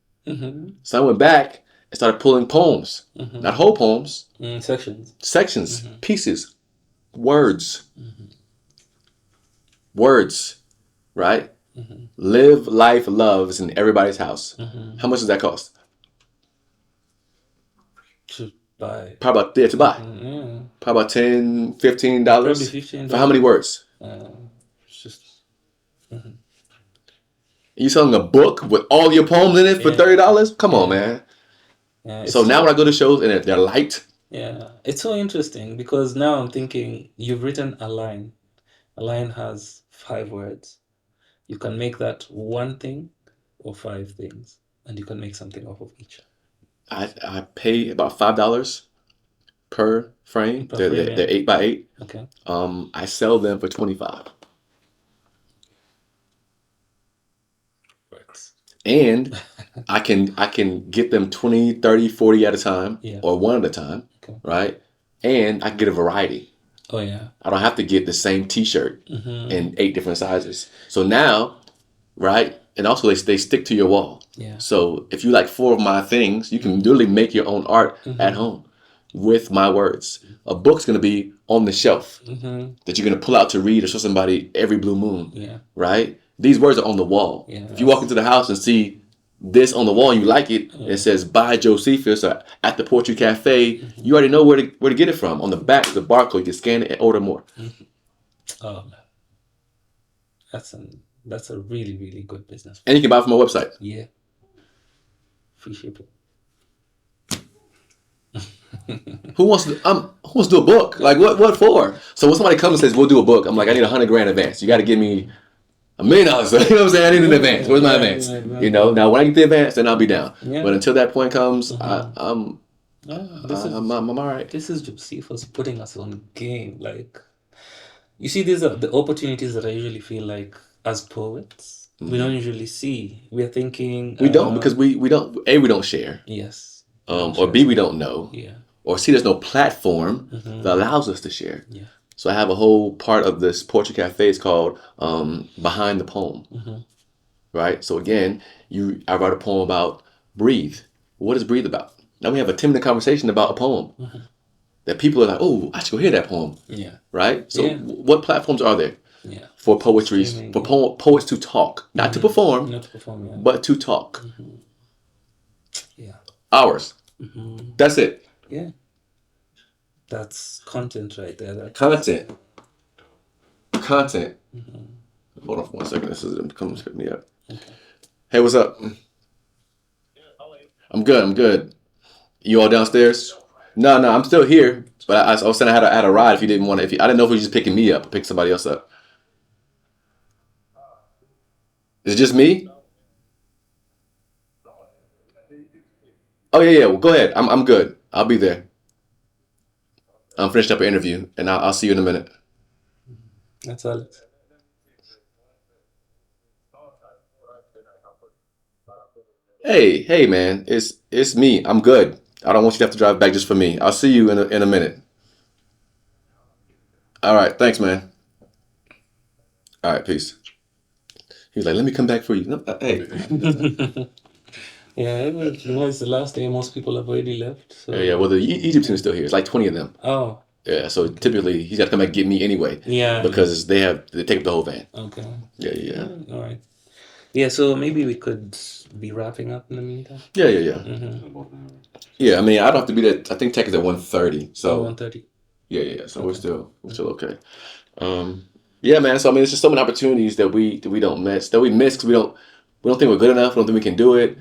Speaker 1: So I went back and started pulling poems. Not whole poems. Sections. Pieces. Words. Words. Right? Live, life, love is in everybody's house. How much does that cost?
Speaker 2: To buy.
Speaker 1: Probably about, to buy. Probably about $10, $15.
Speaker 2: Probably $15.
Speaker 1: For how many words?
Speaker 2: Just.
Speaker 1: You selling a book with all your poems in it for $30? Come on, man.
Speaker 2: Yeah,
Speaker 1: so now when I go to shows and they're light.
Speaker 2: Yeah, it's so interesting because now I'm thinking you've written a line. A line has 5 words. You can make that one thing or 5 things, and you can make something off of each.
Speaker 1: I pay about $5 per frame. They're 8x8.
Speaker 2: Okay.
Speaker 1: I sell them for $25.
Speaker 2: Works.
Speaker 1: And I can get them 20, 30, 40 at a time or one at a time, right? And I can get a variety.
Speaker 2: Oh yeah.
Speaker 1: I don't have to get the same T-shirt in 8 different sizes. So now, right? And also they stick to your wall.
Speaker 2: Yeah.
Speaker 1: So if you like 4 of my things, you can literally make your own art at home with my words. A book's gonna be on the shelf that you're gonna pull out to read or show somebody every blue moon.
Speaker 2: Yeah.
Speaker 1: Right? These words are on the wall.
Speaker 2: Yeah,
Speaker 1: if you walk into the house and see this on the wall and you like it, and it says by Josephus or at the Poetry Café, you already know where to get it from. On the back, the barcode, you can scan it and order more.
Speaker 2: Oh man. That's a really, really good business.
Speaker 1: And you can buy it from my website.
Speaker 2: Yeah. Free shipping.
Speaker 1: Who wants to do a book? Like what for? So when somebody comes and says we'll do a book, I'm like, I need $100,000 advance. You got to give me $1 million. You know what I'm saying? I need an advance. Where's my advance? You know. Now when I get the advance, then I'll be down. Yeah. But until that point comes, I'm all right.
Speaker 2: This is Josephus putting us on game. Like, you see, these are the opportunities that I usually feel like as poets we don't usually see. We're thinking
Speaker 1: we don't because we don't we don't share.
Speaker 2: Yes.
Speaker 1: Or B, we don't know.
Speaker 2: Yeah.
Speaker 1: Or C, there's no platform that allows us to share.
Speaker 2: Yeah.
Speaker 1: So I have a whole part of this Poetry Café is called Behind the Poem. Right? So again, I wrote a poem about breathe. What is breathe about? Now we have a 10-minute conversation about a poem that people are like, oh, I should go hear that poem. Yeah. Right? So what platforms are there for poetry, for poets to talk? Not to perform, but to talk.
Speaker 2: Yeah.
Speaker 1: Hours. That's it.
Speaker 2: Yeah. That's content right there.
Speaker 1: Content. Hold on for 1 second. This is them coming to pick me up. Okay. Hey, what's up? I'm good. You all downstairs? No, I'm still here. But I was saying I had a ride if you didn't want to. I didn't know if you were just picking me up or pick somebody else up. Is it just me? Oh yeah. Well, go ahead. I'm good. I'll be there. I'm finished up an interview, and I'll see you in a minute.
Speaker 2: That's all.
Speaker 1: Hey, man, it's me. I'm good. I don't want you to have to drive back just for me. I'll see you in a minute. All right, thanks, man. All right, peace. He was like, "Let me come back for you." No, hey.
Speaker 2: Yeah, it's the last day. Most people have already left. So
Speaker 1: Yeah, well, the Egypt team is still here. It's like 20 of them.
Speaker 2: oh,
Speaker 1: Yeah, so typically he's got to come back and get me anyway
Speaker 2: yeah.
Speaker 1: because they take up the whole van.
Speaker 2: Okay.
Speaker 1: Yeah, yeah,
Speaker 2: All right. Yeah. So maybe we could be wrapping up in the meantime.
Speaker 1: yeah, yeah, yeah. Yeah, I mean, I don't have to be there. I think tech is at 1:30. So
Speaker 2: 1:30.
Speaker 1: yeah, yeah. So we're still okay. Yeah, man. So I mean, it's just so many opportunities that we don't miss because we don't think we're good enough. We don't think we can do it.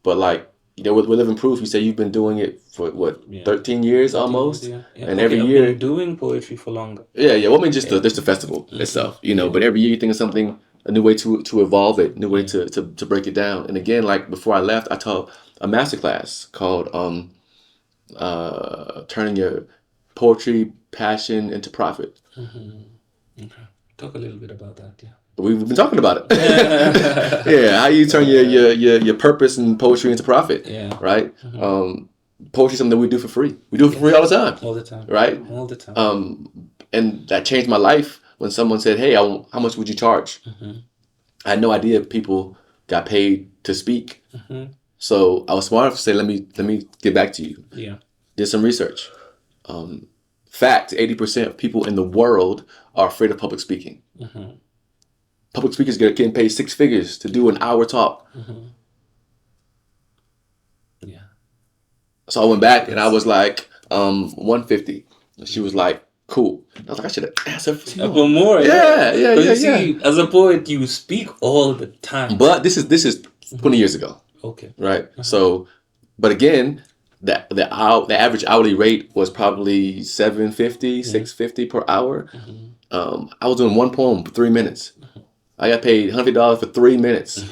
Speaker 1: But like we're living proof. You say you've been doing it for what 13 years almost,
Speaker 2: Yeah.
Speaker 1: and
Speaker 2: Okay,
Speaker 1: every
Speaker 2: I've
Speaker 1: year.
Speaker 2: been doing poetry for longer.
Speaker 1: Yeah, yeah. Well, I mean, just the festival itself, But every year you think of something, a new way to evolve it, new way to break it down. And again, like before I left, I taught a masterclass called turning your poetry passion into profit.
Speaker 2: Okay. Talk a little bit about that. Yeah.
Speaker 1: We've been talking about it. Yeah, how you turn your purpose and poetry into profit.
Speaker 2: Yeah.
Speaker 1: Right. Poetry is something that we do for free. We do it for free all the time.
Speaker 2: All the time.
Speaker 1: Right.
Speaker 2: All the time.
Speaker 1: And that changed my life when someone said, "Hey, how much would you charge?" I had no idea people got paid to speak. So I was smart enough to say, "Let me get back to you."
Speaker 2: Yeah.
Speaker 1: Did some research. Fact: 80% of people in the world are afraid of public speaking. Public speakers getting paid 6 figures to do an hour talk.
Speaker 2: Yeah.
Speaker 1: So I went back and I was like, 150. She was like, cool. I was like, I should have asked her
Speaker 2: for more.
Speaker 1: Yeah.
Speaker 2: You see, as a poet, you speak all the time.
Speaker 1: But this is 20 years ago.
Speaker 2: Okay.
Speaker 1: Right. So, but again, the average hourly rate was probably $750, $650 per hour. I was doing one poem for 3 minutes. I got paid $100 for 3 minutes.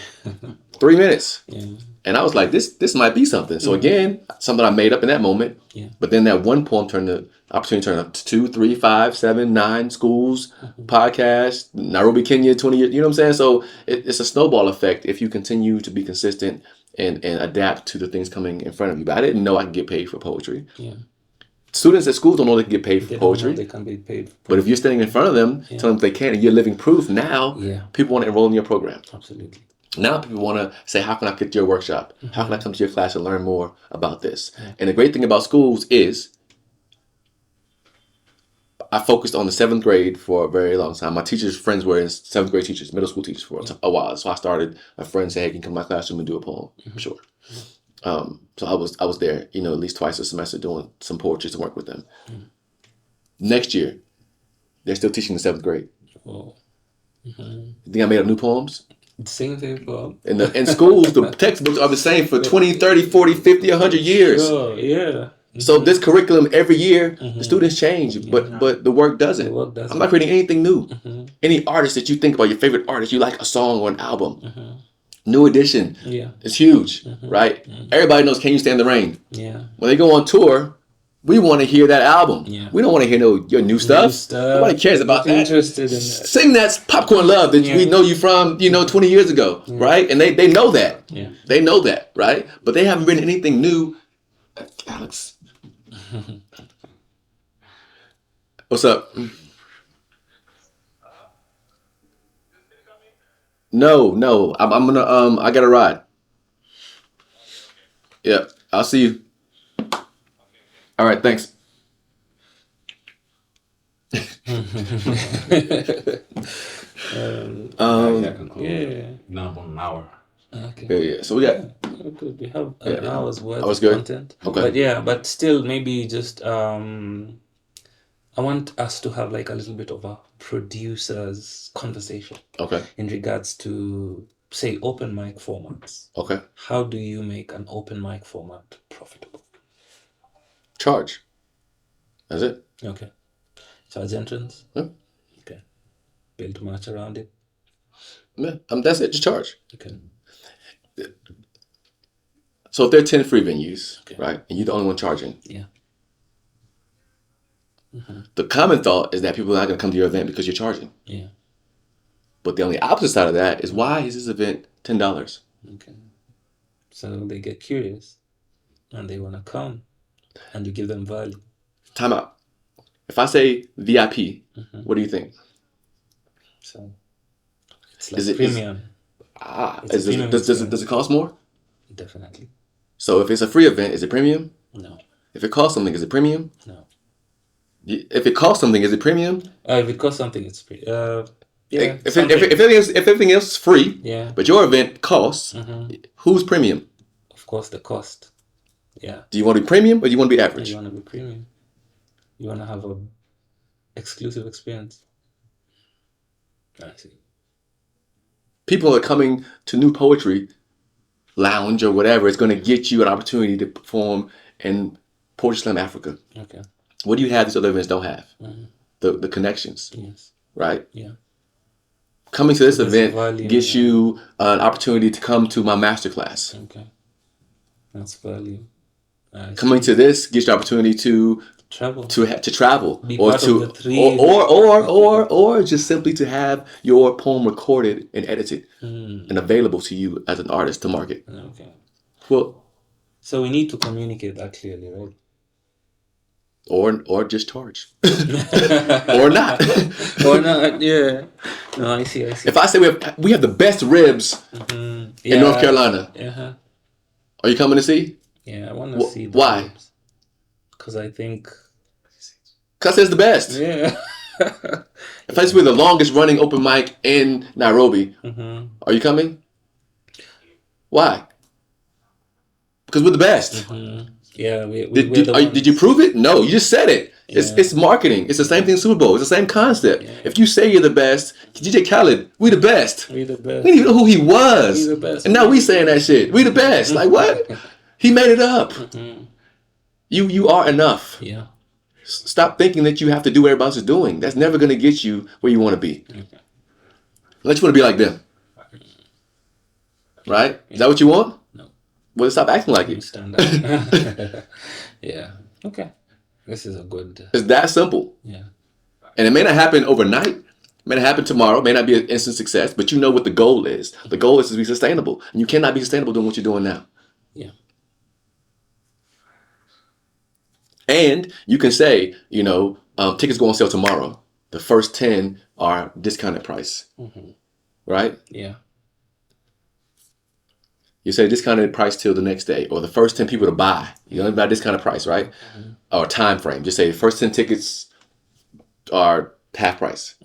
Speaker 1: 3 minutes.
Speaker 2: Yeah.
Speaker 1: And I was like, this might be something. So again, something I made up in that moment.
Speaker 2: Yeah.
Speaker 1: But then that one poem opportunity turned up to 2, 3, 5, 7, 9 schools, podcasts, Nairobi, Kenya, 20 years. You know what I'm saying? So it's a snowball effect if you continue to be consistent and adapt to the things coming in front of you. But I didn't know I could get paid for poetry.
Speaker 2: Yeah.
Speaker 1: Students at schools don't know they can get paid for poetry.
Speaker 2: They can be paid.
Speaker 1: But if you're standing in front of them, telling them they can, and you're living proof, now people want to enroll in your program.
Speaker 2: Absolutely.
Speaker 1: Now people want to say, how can I get to your workshop? How can I come to your class and learn more about this? And the great thing about schools is I focused on the 7th grade for a very long time. My teachers' friends were in 7th grade teachers, middle school teachers for a while. So I started, a friend said, hey, can you come to my classroom and do a poem? Sure. So I was there, at least twice a semester doing some poetry to work with them. Next year, they're still teaching the 7th grade.
Speaker 2: Oh.
Speaker 1: You think I made up new poems?
Speaker 2: Same thing for
Speaker 1: In schools, the textbooks are the same for 20, 30, 40, 50, 100 years.
Speaker 2: Sure, yeah.
Speaker 1: So this curriculum every year, the students change, but the work doesn't. I'm not creating anything new. Any artist that you think about, your favorite artist, you like a song or an album. New edition.
Speaker 2: Yeah.
Speaker 1: It's huge, right? Everybody knows Can You Stand the Rain?
Speaker 2: Yeah.
Speaker 1: When they go on tour, we want to hear that album. Yeah. We don't want to hear your new stuff. Nobody cares about that.
Speaker 2: Interested in that.
Speaker 1: Sing that Popcorn Love that we know you from, 20 years ago, right? And they know that.
Speaker 2: Yeah.
Speaker 1: They know that, right? But they haven't written anything new. Alex. What's up? No. I'm gonna I got a ride. Yeah, I'll see you. All right, thanks.
Speaker 2: Now about an hour.
Speaker 1: Okay. Yeah. So we got.
Speaker 2: Good. We have an hour's worth of
Speaker 1: good.
Speaker 2: Content.
Speaker 1: Okay.
Speaker 2: But still, maybe just I want us to have like a little bit of a producer's conversation.
Speaker 1: Okay.
Speaker 2: In regards to, say, open mic formats.
Speaker 1: Okay.
Speaker 2: How do you make an open mic format profitable?
Speaker 1: Charge. That's it.
Speaker 2: Okay. Charge entrance?
Speaker 1: Yeah.
Speaker 2: Okay. Build match around it?
Speaker 1: Yeah. That's it. Just charge.
Speaker 2: Okay.
Speaker 1: So if there are 10 free venues, right, and you're the only one charging.
Speaker 2: Yeah.
Speaker 1: The common thought is that people are not going to come to your event because you're charging.
Speaker 2: Yeah.
Speaker 1: But the only opposite side of that is, why is this event $10?
Speaker 2: Okay. So they get curious and they want to come and you give them value.
Speaker 1: Time out. If I say VIP, what do you think?
Speaker 2: So it's like premium.
Speaker 1: Does it cost more?
Speaker 2: Definitely.
Speaker 1: So if it's a free event, is it premium?
Speaker 2: No.
Speaker 1: If it costs something, is it premium?
Speaker 2: No.
Speaker 1: If it costs something, is it premium?
Speaker 2: If it costs something, it's free. Yeah.
Speaker 1: If everything else is free,
Speaker 2: Yeah.
Speaker 1: but your event costs, who's premium?
Speaker 2: Of course, the cost. Yeah.
Speaker 1: Do you want to be premium or do you want to be
Speaker 2: You
Speaker 1: average?
Speaker 2: want to be premium. You want to have a exclusive experience. I see.
Speaker 1: People are coming to New Poetry Lounge or whatever. It's going to get you an opportunity to perform in Poetry Slam Africa.
Speaker 2: Okay.
Speaker 1: What do you have these other events don't have? The connections.
Speaker 2: Yes.
Speaker 1: Right?
Speaker 2: Yeah.
Speaker 1: Coming to this
Speaker 2: There's
Speaker 1: event
Speaker 2: value,
Speaker 1: gets you an opportunity to come to my masterclass.
Speaker 2: Okay. That's value.
Speaker 1: Coming to this gets you the opportunity to
Speaker 2: travel.
Speaker 1: To travel,
Speaker 2: Be
Speaker 1: or
Speaker 2: part
Speaker 1: to
Speaker 2: of the three.
Speaker 1: or just simply to have your poem recorded and edited and available to you as an artist to market.
Speaker 2: Okay.
Speaker 1: Well,
Speaker 2: so we need to communicate that clearly, right?
Speaker 1: Or just charge, or not,
Speaker 2: or not. Yeah. No, I see.
Speaker 1: If I say we have the best ribs in North Carolina, are you coming to see?
Speaker 2: Yeah, I want to see.
Speaker 1: Why?
Speaker 2: Because I think.
Speaker 1: Because it's the best.
Speaker 2: Yeah.
Speaker 1: If I say we're the longest running open mic in Nairobi, are you coming? Why? Because we're the best.
Speaker 2: Yeah,
Speaker 1: did you prove it? No, you just said it. Yeah. It's marketing. It's the same thing in Super Bowl. It's the same concept. Yeah. If you say you're the best, DJ Khaled, we the best.
Speaker 2: We the best.
Speaker 1: We didn't even know who he was.
Speaker 2: We the best.
Speaker 1: And now we saying that shit. We the best. Like what? He made it up. You are enough.
Speaker 2: Yeah.
Speaker 1: Stop thinking that you have to do what everybody else is doing. That's never going to get you where you want to be.
Speaker 2: Okay.
Speaker 1: Unless you want to be like them. Right? Is that what you want?
Speaker 2: No.
Speaker 1: Well, stop acting like it.
Speaker 2: Stand up. Yeah. Okay. This is a good.
Speaker 1: It's that simple.
Speaker 2: Yeah.
Speaker 1: And it may not happen overnight. It may not happen tomorrow. It may not be an instant success. But you know what the goal is. The goal is to be sustainable. And you cannot be sustainable doing what you're doing now.
Speaker 2: Yeah.
Speaker 1: And you can say, tickets go on sale tomorrow. The first 10 are discounted price. Right?
Speaker 2: Yeah.
Speaker 1: You say discounted price till the next day, or the first 10 people to buy. You only buy discounted price, right? Or time frame. Just say the first 10 tickets are half price,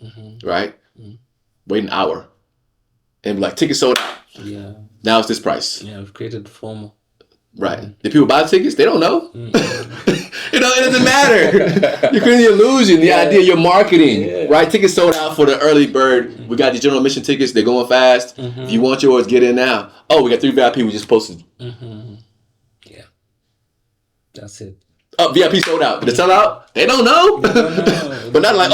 Speaker 1: right? Wait an hour, and be like, tickets sold out.
Speaker 2: Yeah.
Speaker 1: Now it's this price.
Speaker 2: Yeah, we've created formal.
Speaker 1: Right. The people buy the tickets, they don't know. It doesn't matter. You're creating the illusion, the idea you're marketing, right? Tickets sold out for the early bird. We got the general admission tickets. They're going fast. If you want yours, get in now. Oh, we got 3 VIP we just posted.
Speaker 2: Yeah. That's it.
Speaker 1: Oh, VIP sold out. Did it sell out? They don't know. But not like,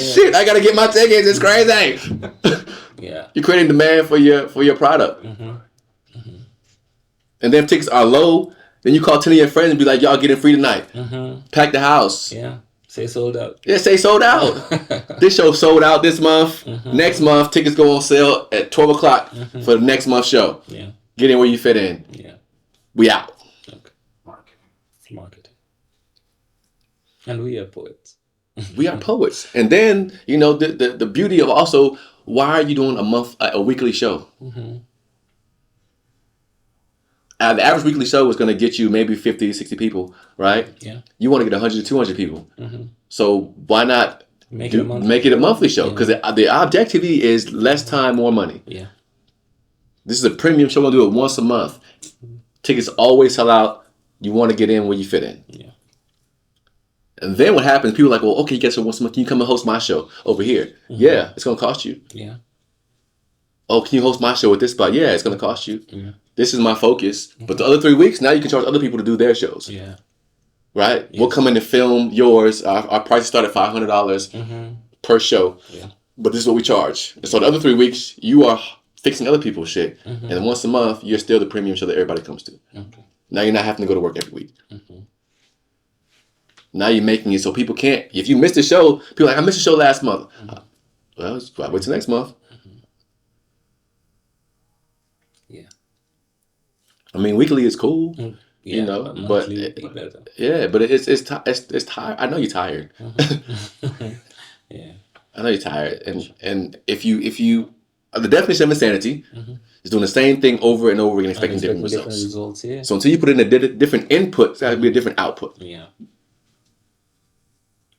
Speaker 1: shit, I got to get my tickets. It's crazy.
Speaker 2: Yeah.
Speaker 1: You're creating demand for your product. And then if tickets are low, then you call 10 of your friends and be like, y'all getting free tonight. Pack the house.
Speaker 2: Yeah. Say sold out.
Speaker 1: Yeah, say sold out. This show sold out this month. Next month, tickets go on sale at 12 o'clock for the next month's show.
Speaker 2: Yeah.
Speaker 1: Get in where you fit in.
Speaker 2: Yeah.
Speaker 1: We out.
Speaker 2: Okay. Marketing. And we are poets.
Speaker 1: We are poets. And then, the beauty of also, why are you doing a weekly show? The average weekly show is going to get you maybe 50, 60 people, right?
Speaker 2: Yeah.
Speaker 1: You want to get 100 to 200 people. So why not make it a monthly show? Because the objectivity is less time, more money.
Speaker 2: Yeah. This
Speaker 1: is a premium show. We're going to do it once a month. Tickets always sell out. You want to get in where you fit in.
Speaker 2: Yeah.
Speaker 1: And then what happens, people are like, well, okay, you guys, once a month, can you come and host my show over here? Yeah, it's going to cost you.
Speaker 2: Yeah.
Speaker 1: Oh, can you host my show at this spot? Yeah, it's going to cost you.
Speaker 2: Yeah.
Speaker 1: This is my focus. But the other 3 weeks, now you can charge other people to do their shows.
Speaker 2: Yeah.
Speaker 1: Right? Yes. We'll come in and film yours. Our prices start at $500 per show.
Speaker 2: Yeah.
Speaker 1: But this is what we charge. And so the other 3 weeks, you are fixing other people's shit. And then once a month, you're still the premium show that everybody comes to.
Speaker 2: Okay.
Speaker 1: Now you're not having to go to work every week. Now you're making it so people can't. If you missed the show, people are like, I missed the show last month. Well, wait till next month.
Speaker 2: Yeah.
Speaker 1: I mean, weekly is cool,
Speaker 2: yeah,
Speaker 1: but it's tired. I know you're tired.
Speaker 2: Yeah,
Speaker 1: I know you're tired, and if you the definition of insanity Just doing the same thing over and over again,
Speaker 2: And
Speaker 1: expecting different
Speaker 2: expecting different
Speaker 1: results.
Speaker 2: results. Yeah.
Speaker 1: So until you put in a different input, it's got to be a different output.
Speaker 2: Yeah.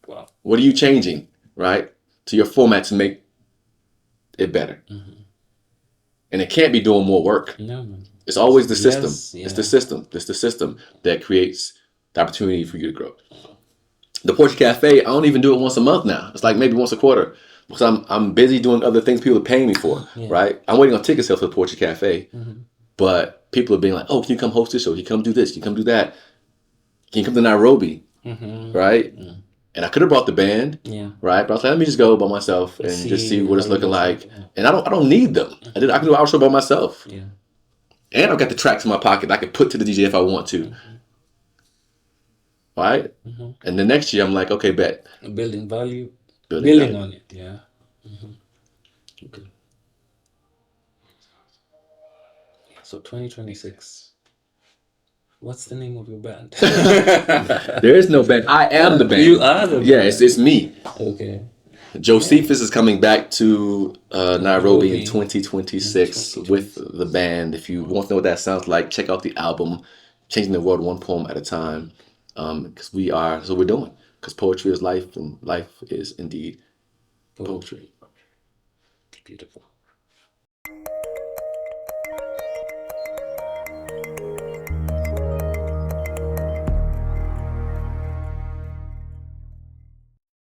Speaker 2: Wow.
Speaker 1: What are you changing, right, to your format to make it better? And it can't be doing more work.
Speaker 2: No, no.
Speaker 1: It's always the system.
Speaker 2: Yes,
Speaker 1: It's
Speaker 2: yeah.
Speaker 1: the system. It's the system that creates the opportunity for you to grow. The Poetry Cafe, I don't even do it once a month now. It's like maybe once a quarter because I'm busy doing other things people are paying me for,
Speaker 2: Yeah.
Speaker 1: right? I'm waiting on ticket sales for the Poetry Cafe, but people are being like, "Oh, can you come host this show? Can you come do this? Can you come do that? Can you come to Nairobi?" Right? And I could have brought the band,
Speaker 2: Yeah.
Speaker 1: right? But I was like, let me just go by myself and just see what it's
Speaker 2: how it
Speaker 1: looking
Speaker 2: looks
Speaker 1: like.
Speaker 2: Yeah.
Speaker 1: And I don't need them. I can do our show by myself.
Speaker 2: Yeah.
Speaker 1: And I've got the tracks in my pocket I can put to the DJ if I want to. Right? And the next year I'm like, okay, bet.
Speaker 2: Building value.
Speaker 1: Building
Speaker 2: Building
Speaker 1: value.
Speaker 2: on it. Yeah. Okay. So 2026. What's the name of your band?
Speaker 1: There is no band. I am the band.
Speaker 2: You are the band.
Speaker 1: Yeah, it's me.
Speaker 2: Okay.
Speaker 1: Josephus is coming back to Nairobi in 2026
Speaker 2: In
Speaker 1: with the band. If you want to know what that sounds like, check out the album, Changing the World One Poem at a Time. Because that's what we're doing. Because poetry is life, and life is indeed poetry.
Speaker 2: Beautiful.